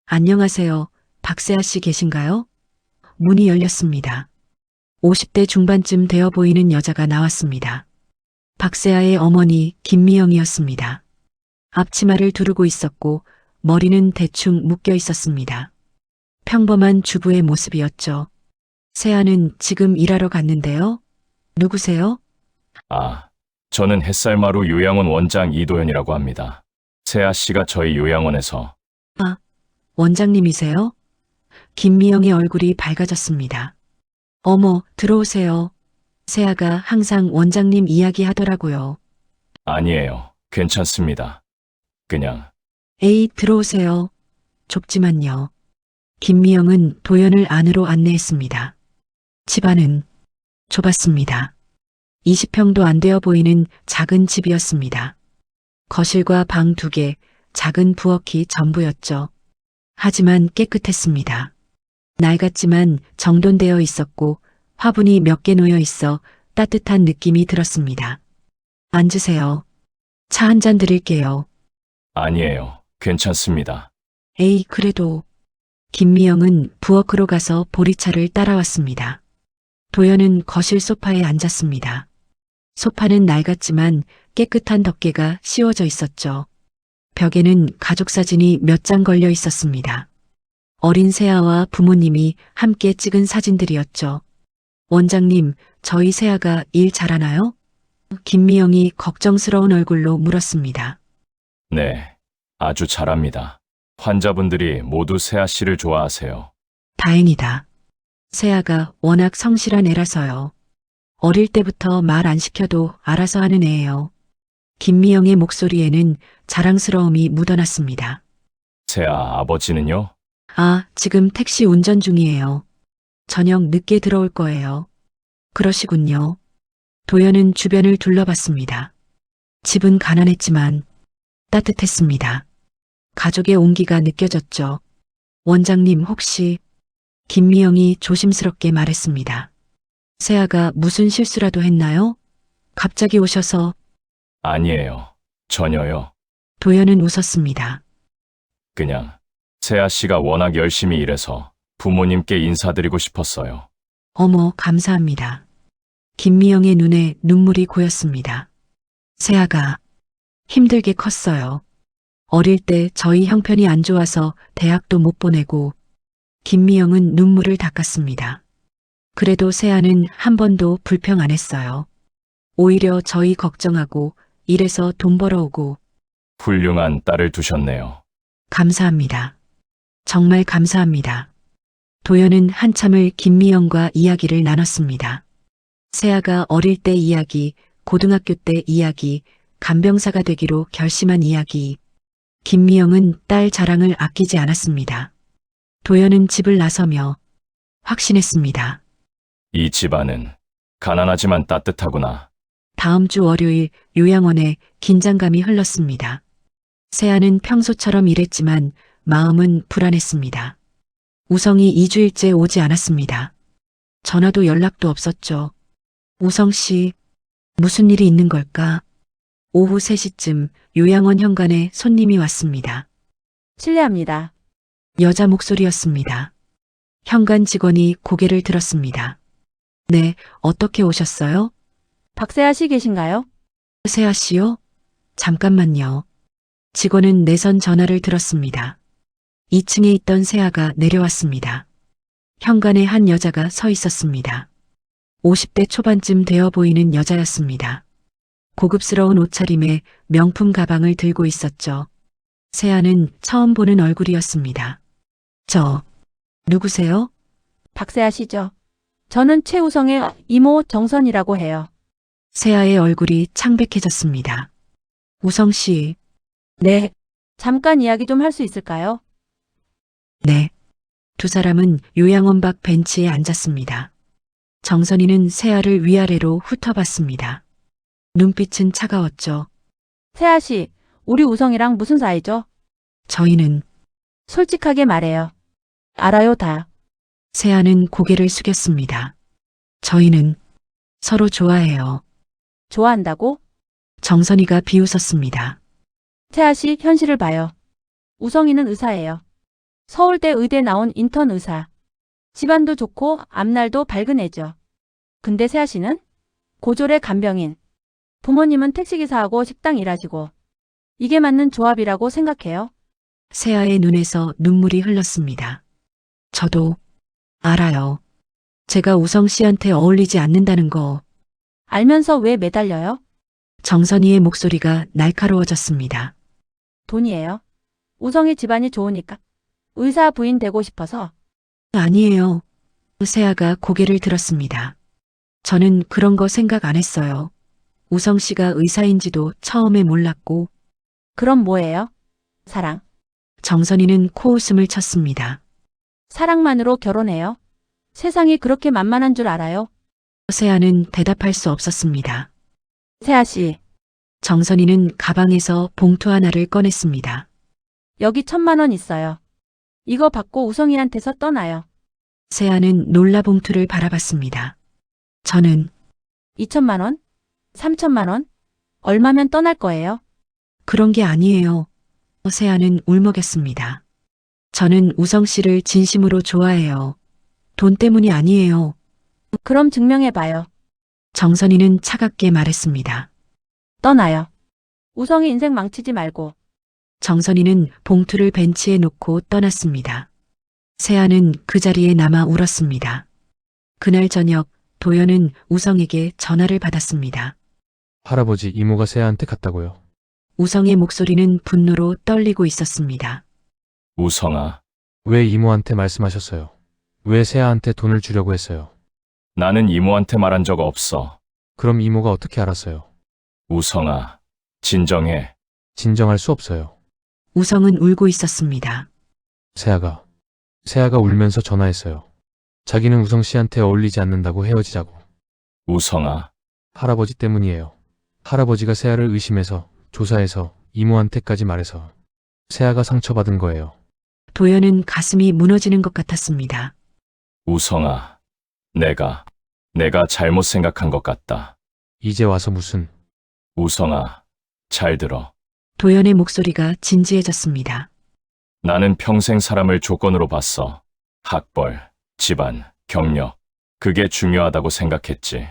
안녕하세요. 박세아 씨 계신가요? 문이 열렸습니다. 50대 중반쯤 되어 보이는 여자가 나왔습니다. 박세아의 어머니 김미영이었습니다. 앞치마를 두르고 있었고 머리는 대충 묶여 있었습니다. 평범한 주부의 모습이었죠. 세아는 지금 일하러 갔는데요. 누구세요? 아, 저는 햇살마루 요양원 원장 이도현이라고 합니다. 세아 씨가 저희 요양원에서 원장님이세요? 김미영의 얼굴이 밝아졌습니다. 어머, 들어오세요. 세아가 항상 원장님 이야기 하더라고요. 아니에요. 괜찮습니다. 그냥 에이, 들어오세요. 좁지만요. 김미영은 도연을 안으로 안내했습니다. 집안은 좁았습니다. 20평도 안 되어 보이는 작은 집이었습니다. 거실과 방 2개, 작은 부엌이 전부였죠. 하지만 깨끗했습니다. 낡았지만 정돈되어 있었고 화분이 몇 개 놓여 있어 따뜻한 느낌이 들었습니다. 앉으세요. 차 한 잔 드릴게요. 아니에요. 괜찮습니다. 에이, 그래도. 김미영은 부엌으로 가서 보리차를 따라왔습니다. 도연은 거실 소파에 앉았습니다. 소파는 낡았지만 깨끗한 덮개가 씌워져 있었죠. 벽에는 가족 사진이 몇 장 걸려 있었습니다. 어린 세아와 부모님이 함께 찍은 사진들이었죠. 원장님, 저희 세아가 일 잘하나요? 김미영이 걱정스러운 얼굴로 물었습니다. 네, 아주 잘합니다. 환자분들이 모두 세아 씨를 좋아하세요. 다행이다. 세아가 워낙 성실한 애라서요. 어릴 때부터 말 안 시켜도 알아서 하는 애예요. 김미영의 목소리에는 자랑스러움이 묻어났습니다. 세아 아버지는요? 아, 지금 택시 운전 중이에요. 저녁 늦게 들어올 거예요. 그러시군요. 도연은 주변을 둘러봤습니다. 집은 가난했지만 따뜻했습니다. 가족의 온기가 느껴졌죠. 원장님 혹시 김미영이 조심스럽게 말했습니다. 세아가 무슨 실수라도 했나요? 갑자기 오셔서 아니에요. 전혀요. 도연은 웃었습니다. 그냥 세아 씨가 워낙 열심히 일해서 부모님께 인사드리고 싶었어요. 어머, 감사합니다. 김미영의 눈에 눈물이 고였습니다. 세아가 힘들게 컸어요. 어릴 때 저희 형편이 안 좋아서 대학도 못 보내고 김미영은 눈물을 닦았습니다. 그래도 세아는 한 번도 불평 안 했어요. 오히려 저희 걱정하고 일해서 돈 벌어오고 훌륭한 딸을 두셨네요. 감사합니다. 정말 감사합니다. 도연은 한참을 김미영과 이야기를 나눴습니다. 세아가 어릴 때 이야기, 고등학교 때 이야기, 간병사가 되기로 결심한 이야기. 김미영은 딸 자랑을 아끼지 않았습니다. 도연은 집을 나서며 확신했습니다. 이 집안은 가난하지만 따뜻하구나. 다음 주 월요일 요양원에 긴장감이 흘렀습니다. 세아는 평소처럼 일했지만 마음은 불안했습니다. 우성이 2주일째 오지 않았습니다. 전화도 연락도 없었죠. 우성 씨, 무슨 일이 있는 걸까? 오후 3시쯤 요양원 현관에 손님이 왔습니다. 실례합니다. 여자 목소리였습니다. 현관 직원이 고개를 들었습니다. 네, 어떻게 오셨어요? 박세아 씨 계신가요? 세아 씨요? 잠깐만요. 직원은 내선 전화를 들었습니다. 2층에 있던 세아가 내려왔습니다. 현관에 한 여자가 서 있었습니다. 50대 초반쯤 되어 보이는 여자였습니다. 고급스러운 옷차림에 명품 가방을 들고 있었죠. 세아는 처음 보는 얼굴이었습니다. 저, 누구세요? 박세아 씨죠. 저는 최우성의 이모 정선이라고 해요. 세아의 얼굴이 창백해졌습니다. 우성 씨, 네. 잠깐 이야기 좀 할 수 있을까요? 네. 두 사람은 요양원 밖 벤치에 앉았습니다. 정선이는 세아를 위아래로 훑어봤습니다. 눈빛은 차가웠죠. 세아 씨, 우리 우성이랑 무슨 사이죠? 저희는 솔직하게 말해요. 알아요, 다. 세아는 고개를 숙였습니다. 저희는 서로 좋아해요. 좋아한다고? 정선이가 비웃었습니다. 세아 씨, 현실을 봐요. 우성이는 의사예요. 서울대 의대 나온 인턴 의사. 집안도 좋고 앞날도 밝은 애죠. 근데 세아 씨는? 고졸의 간병인. 부모님은 택시기사하고 식당 일하시고. 이게 맞는 조합이라고 생각해요? 세아의 눈에서 눈물이 흘렀습니다. 저도 알아요. 제가 우성 씨한테 어울리지 않는다는 거. 알면서 왜 매달려요? 정선이의 목소리가 날카로워졌습니다. 돈이에요. 우성이 집안이 좋으니까. 의사 부인 되고 싶어서. 아니에요. 세아가 고개를 들었습니다. 저는 그런 거 생각 안 했어요. 우성 씨가 의사인지도 처음에 몰랐고. 그럼 뭐예요? 사랑. 정선이는 코웃음을 쳤습니다. 사랑만으로 결혼해요? 세상이 그렇게 만만한 줄 알아요? 세아는 대답할 수 없었습니다. 세아 씨, 정선이는 가방에서 봉투 하나를 꺼냈습니다. 여기 1,000만 원 있어요. 이거 받고 우성이한테서 떠나요. 세아는 놀라 봉투를 바라봤습니다. 저는 2,000만 원? 3,000만 원? 얼마면 떠날 거예요? 그런 게 아니에요. 세아는 울먹였습니다. 저는 우성 씨를 진심으로 좋아해요. 돈 때문이 아니에요. 그럼 증명해봐요. 정선이는 차갑게 말했습니다. 떠나요. 우성이 인생 망치지 말고. 정선이는 봉투를 벤치에 놓고 떠났습니다. 세아는 그 자리에 남아 울었습니다. 그날 저녁 도연은 우성에게 전화를 받았습니다. 할아버지 이모가 세아한테 갔다고요. 우성의 목소리는 분노로 떨리고 있었습니다. 우성아, 왜 이모한테 말씀하셨어요? 왜 세아한테 돈을 주려고 했어요? 나는 이모한테 말한 적 없어. 그럼 이모가 어떻게 알았어요? 우성아, 진정해. 진정할 수 없어요. 우성은 울고 있었습니다. 세아가 울면서 전화했어요. 자기는 우성 씨한테 어울리지 않는다고 헤어지자고. 우성아, 할아버지 때문이에요. 할아버지가 세아를 의심해서 조사해서 이모한테까지 말해서 세아가 상처받은 거예요. 도연은 가슴이 무너지는 것 같았습니다. 우성아, 내가 잘못 생각한 것 같다. 이제 와서 무슨 우성아, 잘 들어. 도연의 목소리가 진지해졌습니다. 나는 평생 사람을 조건으로 봤어. 학벌, 집안, 경력. 그게 중요하다고 생각했지.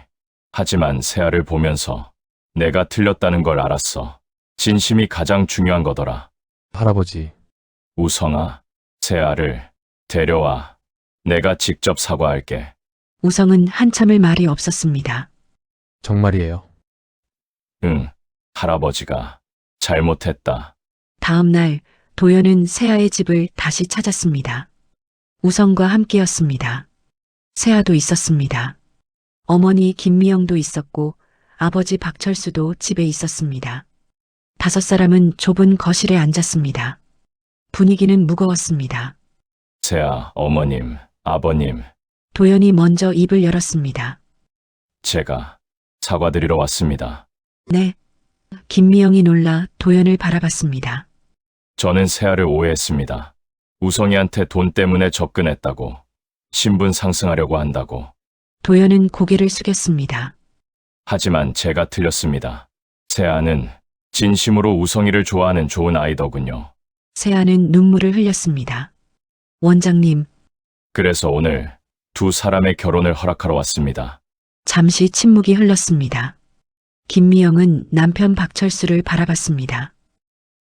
하지만 세아를 보면서 내가 틀렸다는 걸 알았어. 진심이 가장 중요한 거더라. 할아버지, 우성아, 세아를 데려와. 내가 직접 사과할게. 우성은 한참을 말이 없었습니다. 정말이에요. 응, 할아버지가 잘못했다. 다음 날 도연은 세아의 집을 다시 찾았습니다. 우성과 함께였습니다. 세아도 있었습니다. 어머니 김미영도 있었고 아버지 박철수도 집에 있었습니다. 5사람은 좁은 거실에 앉았습니다. 분위기는 무거웠습니다. 세아, 어머님, 아버님, 도연이 먼저 입을 열었습니다. 제가 사과드리러 왔습니다. 네. 김미영이 놀라 도연을 바라봤습니다. 저는 세아를 오해했습니다. 우성이한테 돈 때문에 접근했다고. 신분 상승하려고 한다고. 도연은 고개를 숙였습니다. 하지만 제가 틀렸습니다. 세아는 진심으로 우성이를 좋아하는 좋은 아이더군요. 세아는 눈물을 흘렸습니다. 원장님, 그래서 오늘 두 사람의 결혼을 허락하러 왔습니다. 잠시 침묵이 흘렀습니다. 김미영은 남편 박철수를 바라봤습니다.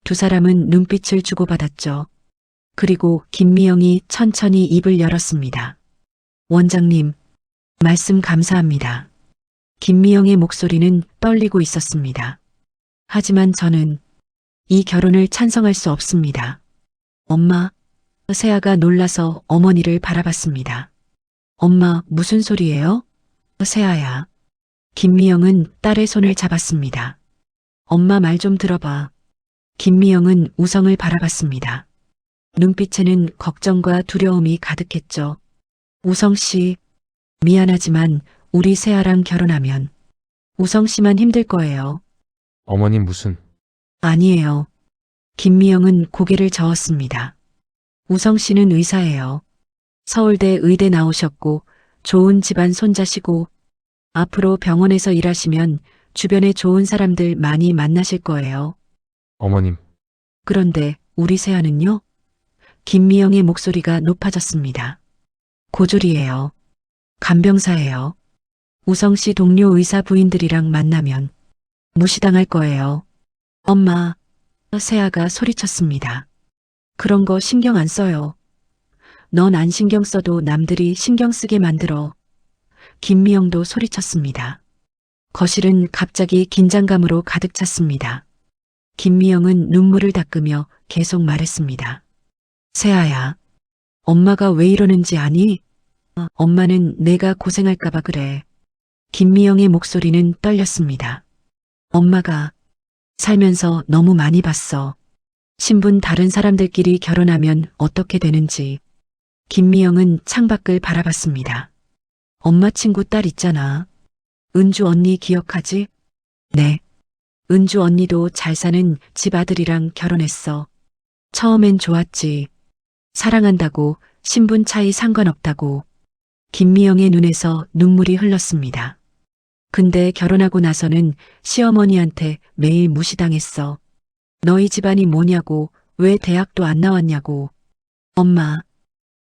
두 사람은 눈빛을 주고받았죠. 그리고 김미영이 천천히 입을 열었습니다. 원장님, 말씀 감사합니다. 김미영의 목소리는 떨리고 있었습니다. 하지만 저는 이 결혼을 찬성할 수 없습니다. 엄마, 세아가 놀라서 어머니를 바라봤습니다. 엄마, 무슨 소리예요? 세아야. 김미영은 딸의 손을 잡았습니다. 엄마 말 좀 들어봐. 김미영은 우성을 바라봤습니다. 눈빛에는 걱정과 두려움이 가득했죠. 우성 씨, 미안하지만 우리 세아랑 결혼하면 우성 씨만 힘들 거예요. 어머님 무슨, 아니에요. 김미영은 고개를 저었습니다. 우성 씨는 의사예요. 서울대 의대 나오셨고 좋은 집안 손자시고 앞으로 병원에서 일하시면 주변에 좋은 사람들 많이 만나실 거예요. 어머님, 그런데 우리 세아는요? 김미영의 목소리가 높아졌습니다. 고졸이에요. 간병사예요. 우성 씨 동료 의사 부인들이랑 만나면 무시당할 거예요. 엄마, 세아가 소리쳤습니다. 그런 거 신경 안 써요. 넌 안 신경 써도 남들이 신경 쓰게 만들어. 김미영도 소리쳤습니다. 거실은 갑자기 긴장감으로 가득 찼습니다. 김미영은 눈물을 닦으며 계속 말했습니다. 세아야, 엄마가 왜 이러는지 아니? 엄마는 내가 고생할까봐 그래. 김미영의 목소리는 떨렸습니다. 엄마가 살면서 너무 많이 봤어. 신분 다른 사람들끼리 결혼하면 어떻게 되는지. 김미영은 창밖을 바라봤습니다. 엄마 친구 딸 있잖아. 은주 언니 기억하지? 네. 은주 언니도 잘 사는 집 아들이랑 결혼했어. 처음엔 좋았지. 사랑한다고, 신분 차이 상관없다고. 김미영의 눈에서 눈물이 흘렀습니다. 근데 결혼하고 나서는 시어머니한테 매일 무시당했어. 너희 집안이 뭐냐고, 왜 대학도 안 나왔냐고. 엄마,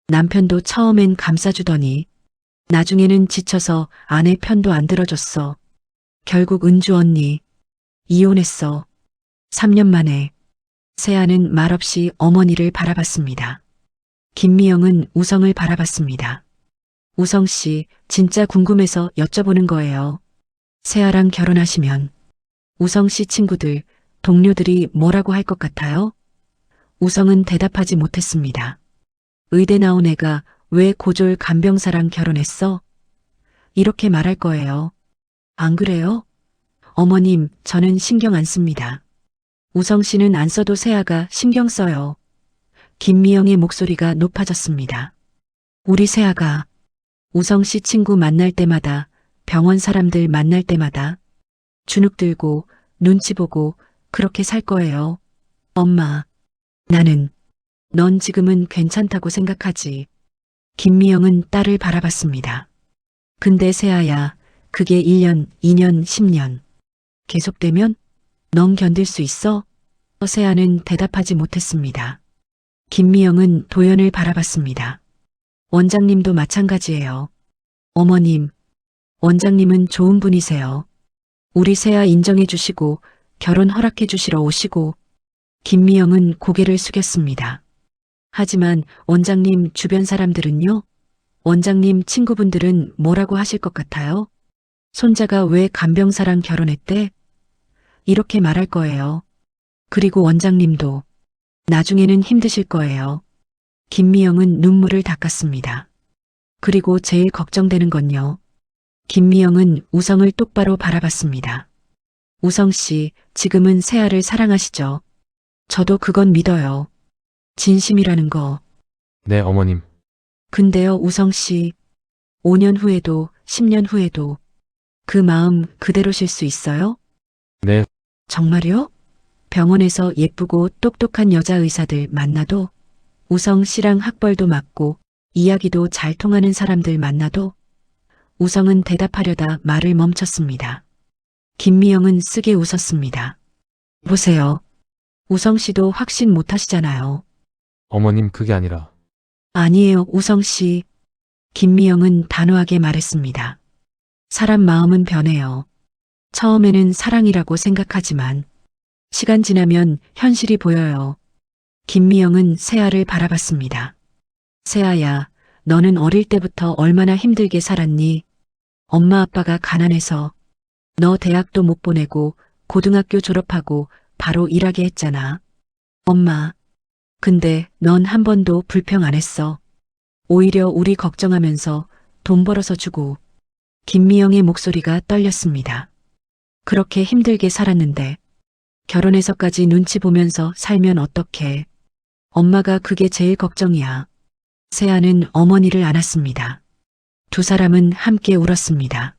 남편도 처음엔 감싸주더니 나중에는 지쳐서 아내 편도 안 들어줬어. 결국 은주 언니 이혼했어. 3년 만에. 세아는 말없이 어머니를 바라봤습니다. 김미영은 우성을 바라봤습니다. 우성 씨, 진짜 궁금해서 여쭤보는 거예요. 세아랑 결혼하시면 우성 씨 친구들, 동료들이 뭐라고 할 것 같아요? 우성은 대답하지 못했습니다. 의대 나온 애가 왜 고졸 간병사랑 결혼했어? 이렇게 말할 거예요. 안 그래요? 어머님, 저는 신경 안 씁니다. 우성 씨는 안 써도 세아가 신경 써요. 김미영의 목소리가 높아졌습니다. 우리 세아가 우성 씨 친구 만날 때마다, 병원 사람들 만날 때마다 주눅 들고 눈치 보고 그렇게 살 거예요. 엄마, 나는 넌 지금은 괜찮다고 생각하지. 김미영은 딸을 바라봤습니다. 근데 세아야, 그게 1년, 2년, 10년 계속되면 넌 견딜 수 있어? 세아는 대답하지 못했습니다. 김미영은 도연을 바라봤습니다. 원장님도 마찬가지예요. 어머님, 원장님은 좋은 분이세요. 우리 세아 인정해 주시고 결혼 허락해 주시러 오시고. 김미영은 고개를 숙였습니다. 하지만 원장님 주변 사람들은요? 원장님 친구분들은 뭐라고 하실 것 같아요? 손자가 왜 간병사랑 결혼했대? 이렇게 말할 거예요. 그리고 원장님도 나중에는 힘드실 거예요. 김미영은 눈물을 닦았습니다. 그리고 제일 걱정되는 건요. 김미영은 우성을 똑바로 바라봤습니다. 우성 씨, 지금은 세아를 사랑하시죠? 저도 그건 믿어요. 진심이라는 거. 네, 어머님. 근데요, 우성 씨. 5년 후에도, 10년 후에도 그 마음 그대로실 수 있어요? 네, 정말요? 병원에서 예쁘고 똑똑한 여자 의사들 만나도, 우성 씨랑 학벌도 맞고 이야기도 잘 통하는 사람들 만나도. 우성은 대답하려다 말을 멈췄습니다. 김미영은 쓰게 웃었습니다. 보세요. 우성 씨도 확신 못 하시잖아요. 어머님 그게 아니라. 아니에요, 우성 씨. 김미영은 단호하게 말했습니다. 사람 마음은 변해요. 처음에는 사랑이라고 생각하지만 시간 지나면 현실이 보여요. 김미영은 세아를 바라봤습니다. 세아야, 너는 어릴 때부터 얼마나 힘들게 살았니? 엄마 아빠가 가난해서 너 대학도 못 보내고 고등학교 졸업하고 바로 일하게 했잖아. 엄마, 근데 넌 한 번도 불평 안 했어. 오히려 우리 걱정하면서 돈 벌어서 주고. 김미영의 목소리가 떨렸습니다. 그렇게 힘들게 살았는데 결혼해서까지 눈치 보면서 살면 어떡해. 엄마가 그게 제일 걱정이야. 세아는 어머니를 안았습니다. 두 사람은 함께 울었습니다.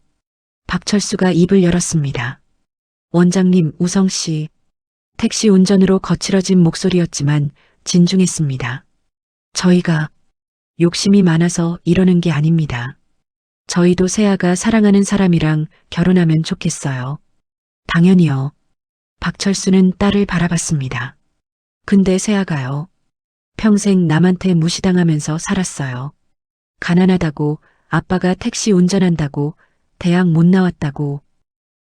박철수가 입을 열었습니다. 원장님, 우성 씨. 택시 운전으로 거칠어진 목소리였지만 진중했습니다. 저희가 욕심이 많아서 이러는 게 아닙니다. 저희도 세아가 사랑하는 사람이랑 결혼하면 좋겠어요. 당연히요. 박철수는 딸을 바라봤습니다. 근데 세아가요. 평생 남한테 무시당하면서 살았어요. 가난하다고, 아빠가 택시 운전한다고, 대학 못 나왔다고.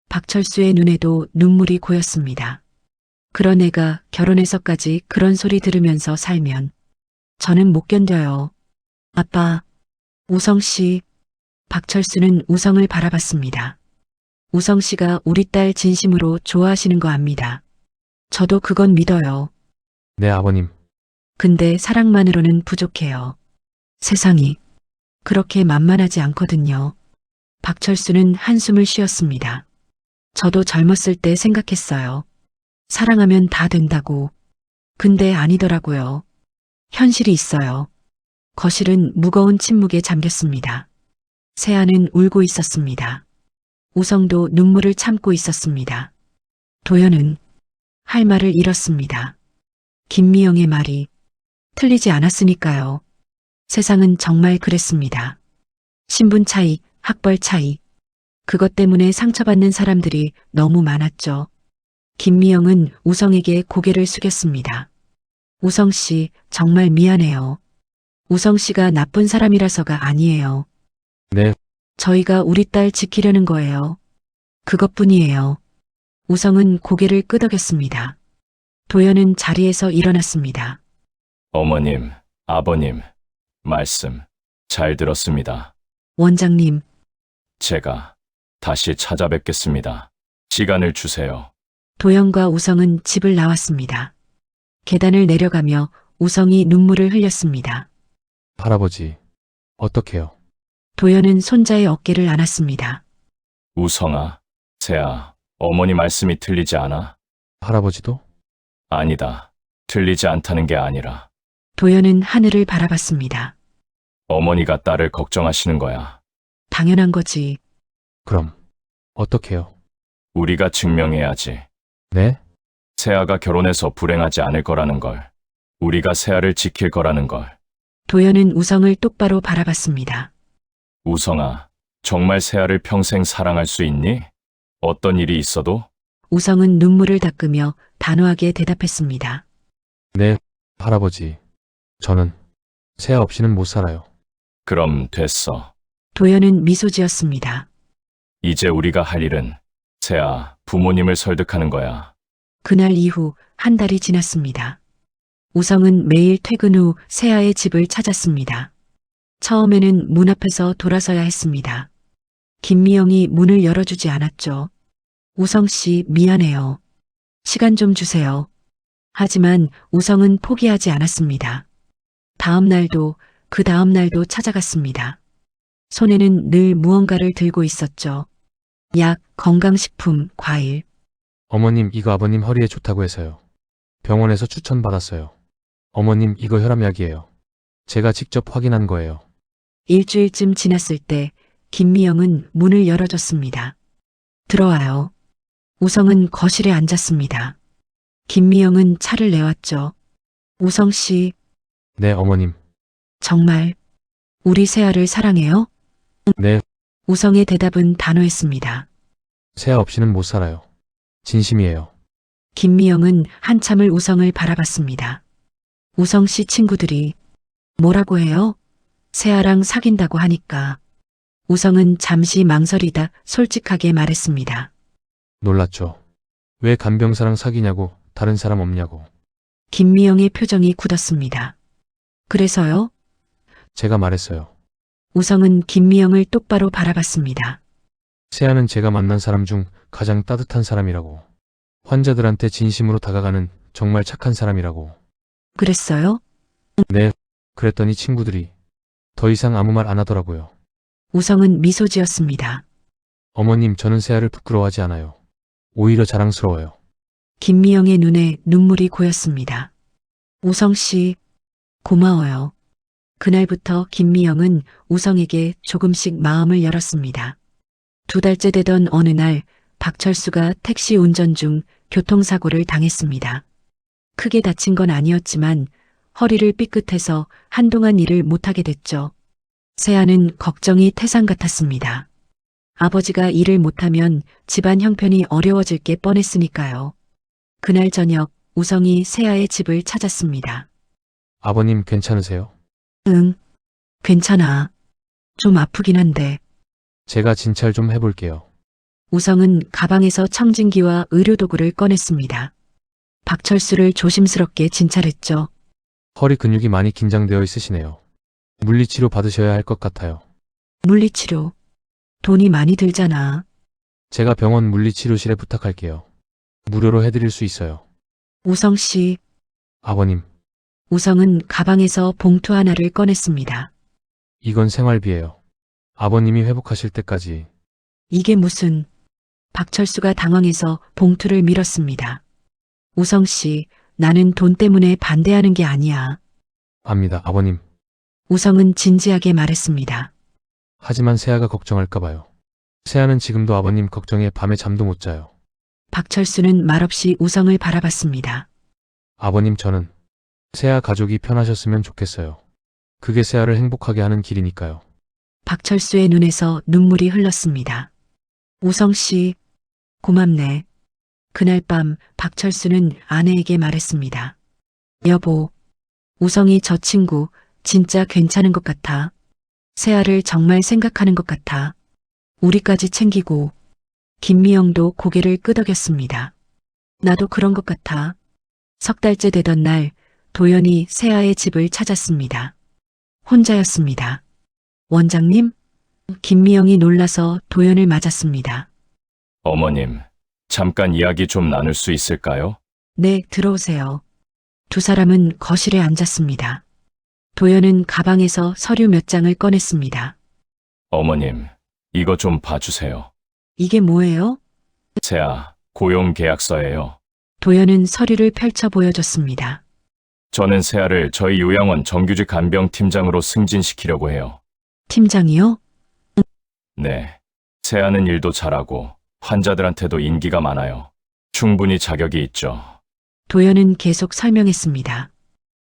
박철수의 눈에도 눈물이 고였습니다. 그런 애가 결혼해서까지 그런 소리 들으면서 살면 저는 못 견뎌요. 아빠, 우성 씨. 박철수는 우성을 바라봤습니다. 우성 씨가 우리 딸 진심으로 좋아하시는 거 압니다. 저도 그건 믿어요. 네, 아버님. 근데 사랑만으로는 부족해요. 세상이 그렇게 만만하지 않거든요. 박철수는 한숨을 쉬었습니다. 저도 젊었을 때 생각했어요. 사랑하면 다 된다고. 근데 아니더라고요. 현실이 있어요. 거실은 무거운 침묵에 잠겼습니다. 세아는 울고 있었습니다. 우성도 눈물을 참고 있었습니다. 도연은 할 말을 잃었습니다. 김미영의 말이 틀리지 않았으니까요. 세상은 정말 그랬습니다. 신분 차이, 학벌 차이. 그것 때문에 상처받는 사람들이 너무 많았죠. 김미영은 우성에게 고개를 숙였습니다. 우성 씨, 정말 미안해요. 우성 씨가 나쁜 사람이라서가 아니에요. 네, 저희가 우리 딸 지키려는 거예요. 그것뿐이에요. 우성은 고개를 끄덕였습니다. 도연은 자리에서 일어났습니다. 어머님, 아버님, 말씀 잘 들었습니다. 원장님, 제가 다시 찾아뵙겠습니다. 시간을 주세요. 도연과 우성은 집을 나왔습니다. 계단을 내려가며 우성이 눈물을 흘렸습니다. 할아버지. 어떡해요? 도연은 손자의 어깨를 안았습니다. 우성아, 세아, 어머니 말씀이 틀리지 않아? 할아버지도? 아니다. 틀리지 않다는 게 아니라 도연은 하늘을 바라봤습니다. 어머니가 딸을 걱정하시는 거야. 당연한 거지. 그럼 어떡해요? 우리가 증명해야지. 네? 세아가 결혼해서 불행하지 않을 거라는 걸. 우리가 세아를 지킬 거라는 걸. 도연은 우성을 똑바로 바라봤습니다. 우성아, 정말 세아를 평생 사랑할 수 있니? 어떤 일이 있어도? 우성은 눈물을 닦으며 단호하게 대답했습니다. 네, 할아버지. 저는 세아 없이는 못 살아요. 그럼 됐어. 도연은 미소 지었습니다. 이제 우리가 할 일은 세아, 부모님을 설득하는 거야. 그날 이후 한 달이 지났습니다. 우성은 매일 퇴근 후 세아의 집을 찾았습니다. 처음에는 문 앞에서 돌아서야 했습니다. 김미영이 문을 열어주지 않았죠. 우성 씨, 미안해요. 시간 좀 주세요. 하지만 우성은 포기하지 않았습니다. 다음 날도 그 다음 날도 찾아갔습니다. 손에는 늘 무언가를 들고 있었죠. 약, 건강식품, 과일. 어머님, 이거 아버님 허리에 좋다고 해서요. 병원에서 추천받았어요. 어머님, 이거 혈압약이에요. 제가 직접 확인한 거예요. 일주일쯤 지났을 때 김미영은 문을 열어줬습니다. 들어와요. 우성은 거실에 앉았습니다. 김미영은 차를 내왔죠. 우성 씨, 네, 어머님. 정말 우리 세아를 사랑해요? 네, 우성의 대답은 단호했습니다. 세아 없이는 못 살아요. 진심이에요. 김미영은 한참을 우성을 바라봤습니다. 우성 씨 친구들이 뭐라고 해요? 세아랑 사귄다고 하니까. 우성은 잠시 망설이다 솔직하게 말했습니다. 놀랐죠. 왜 간병사랑 사귀냐고, 다른 사람 없냐고. 김미영의 표정이 굳었습니다. 그래서요? 제가 말했어요. 우성은 김미영을 똑바로 바라봤습니다. 세아는 제가 만난 사람 중 가장 따뜻한 사람이라고. 환자들한테 진심으로 다가가는 정말 착한 사람이라고. 그랬어요? 네, 그랬더니 친구들이 더 이상 아무 말 안 하더라고요. 우성은 미소 지었습니다. 어머님, 저는 세아를 부끄러워하지 않아요. 오히려 자랑스러워요. 김미영의 눈에 눈물이 고였습니다. 우성 씨, 고마워요. 그날부터 김미영은 우성에게 조금씩 마음을 열었습니다. 2달째 되던 어느 날 박철수가 택시 운전 중 교통사고를 당했습니다. 크게 다친 건 아니었지만 허리를 삐끗해서 한동안 일을 못하게 됐죠. 세아는 걱정이 태산 같았습니다. 아버지가 일을 못하면 집안 형편이 어려워질 게 뻔했으니까요. 그날 저녁 우성이 세아의 집을 찾았습니다. 아버님 괜찮으세요? 응, 괜찮아. 좀 아프긴 한데. 제가 진찰 좀 해볼게요. 우성은 가방에서 청진기와 의료도구를 꺼냈습니다. 박철수를 조심스럽게 진찰했죠. 허리 근육이 많이 긴장되어 있으시네요. 물리치료 받으셔야 할 것 같아요. 물리치료. 돈이 많이 들잖아. 제가 병원 물리치료실에 부탁할게요. 무료로 해드릴 수 있어요. 우성 씨. 아버님, 우성은 가방에서 봉투 하나를 꺼냈습니다. 이건 생활비예요. 아버님이 회복하실 때까지. 이게 무슨... 박철수가 당황해서 봉투를 밀었습니다. 우성 씨, 나는 돈 때문에 반대하는 게 아니야. 압니다, 아버님. 우성은 진지하게 말했습니다. 하지만 세아가 걱정할까봐요. 세아는 지금도 아버님 걱정에 밤에 잠도 못 자요. 박철수는 말없이 우성을 바라봤습니다. 아버님, 저는 세아 가족이 편하셨으면 좋겠어요. 그게 세아를 행복하게 하는 길이니까요. 박철수의 눈에서 눈물이 흘렀습니다. 우성 씨, 고맙네. 그날 밤 박철수는 아내에게 말했습니다. 여보, 우성이 저 친구 진짜 괜찮은 것 같아. 세아를 정말 생각하는 것 같아. 우리까지 챙기고. 김미영도 고개를 끄덕였습니다. 나도 그런 것 같아. 3달째 되던 날 도연이 세아의 집을 찾았습니다. 혼자였습니다. 원장님? 김미영이 놀라서 도연을 맞았습니다. 어머님, 잠깐 이야기 좀 나눌 수 있을까요? 네, 들어오세요. 2 사람은 거실에 앉았습니다. 도연은 가방에서 서류 몇 장을 꺼냈습니다. 어머님, 이거 좀 봐주세요. 이게 뭐예요? 세아, 고용 계약서예요. 도연은 서류를 펼쳐 보여줬습니다. 저는 세아를 저희 요양원 정규직 간병 팀장으로 승진시키려고 해요. 팀장이요? 네. 세아는 일도 잘하고 환자들한테도 인기가 많아요. 충분히 자격이 있죠. 도연은 계속 설명했습니다.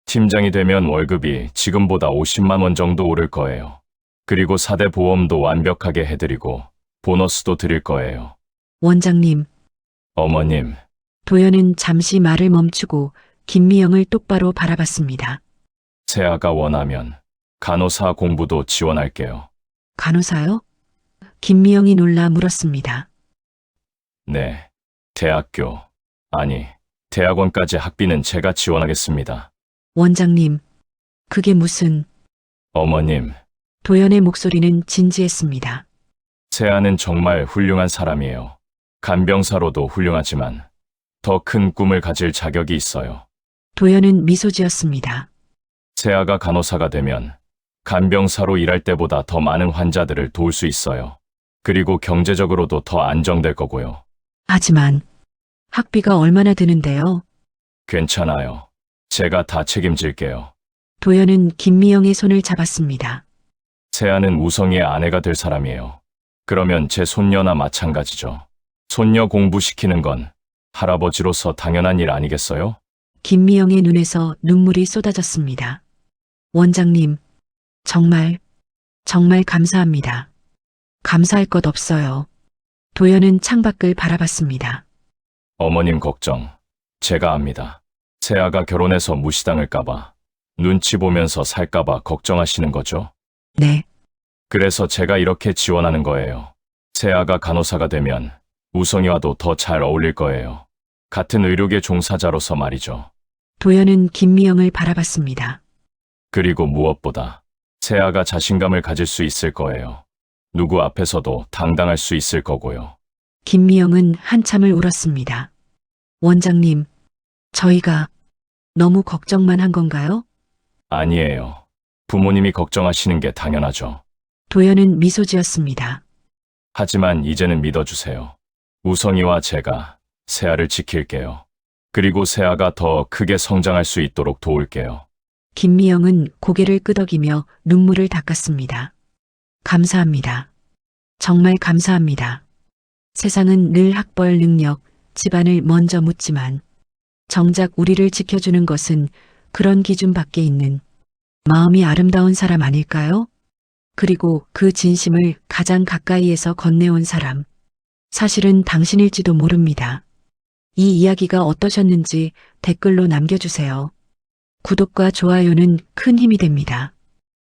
팀장이 되면 월급이 지금보다 50만 원 정도 오를 거예요. 그리고 4대 보험도 완벽하게 해드리고 보너스도 드릴 거예요. 원장님, 어머님, 도연은 잠시 말을 멈추고 김미영을 똑바로 바라봤습니다. 세아가 원하면 간호사 공부도 지원할게요. 간호사요? 김미영이 놀라 물었습니다. 네. 대학교, 아니, 대학원까지 학비는 제가 지원하겠습니다. 원장님, 그게 무슨... 어머님, 도연의 목소리는 진지했습니다. 세아는 정말 훌륭한 사람이에요. 간병사로도 훌륭하지만 더 큰 꿈을 가질 자격이 있어요. 도연은 미소 지었습니다. 세아가 간호사가 되면 간병사로 일할 때보다 더 많은 환자들을 도울 수 있어요. 그리고 경제적으로도 더 안정될 거고요. 하지만 학비가 얼마나 드는데요? 괜찮아요. 제가 다 책임질게요. 도연은 김미영의 손을 잡았습니다. 세아는 우성이의 아내가 될 사람이에요. 그러면 제 손녀나 마찬가지죠. 손녀 공부시키는 건 할아버지로서 당연한 일 아니겠어요? 김미영의 눈에서 눈물이 쏟아졌습니다. 원장님, 정말 감사합니다. 감사할 것 없어요. 도연은 창밖을 바라봤습니다. 어머님 걱정, 제가 합니다. 세아가 결혼해서 무시당할까봐, 눈치 보면서 살까봐 걱정하시는 거죠? 네, 그래서 제가 이렇게 지원하는 거예요. 세아가 간호사가 되면 우성이와도 더 잘 어울릴 거예요. 같은 의료계 종사자로서 말이죠. 도연은 김미영을 바라봤습니다. 그리고 무엇보다 세아가 자신감을 가질 수 있을 거예요. 누구 앞에서도 당당할 수 있을 거고요. 김미영은 한참을 울었습니다. 원장님, 저희가 너무 걱정만 한 건가요? 아니에요. 부모님이 걱정하시는 게 당연하죠. 도연은 미소 지었습니다. 하지만 이제는 믿어주세요. 우성이와 제가 세아를 지킬게요. 그리고 세아가 더 크게 성장할 수 있도록 도울게요. 김미영은 고개를 끄덕이며 눈물을 닦았습니다. 감사합니다. 정말 감사합니다. 세상은 늘 학벌, 능력, 집안을 먼저 묻지만 정작 우리를 지켜주는 것은 그런 기준 밖에 있는 마음이 아름다운 사람 아닐까요? 그리고 그 진심을 가장 가까이에서 건네온 사람. 사실은 당신일지도 모릅니다. 이 이야기가 어떠셨는지 댓글로 남겨주세요. 구독과 좋아요는 큰 힘이 됩니다.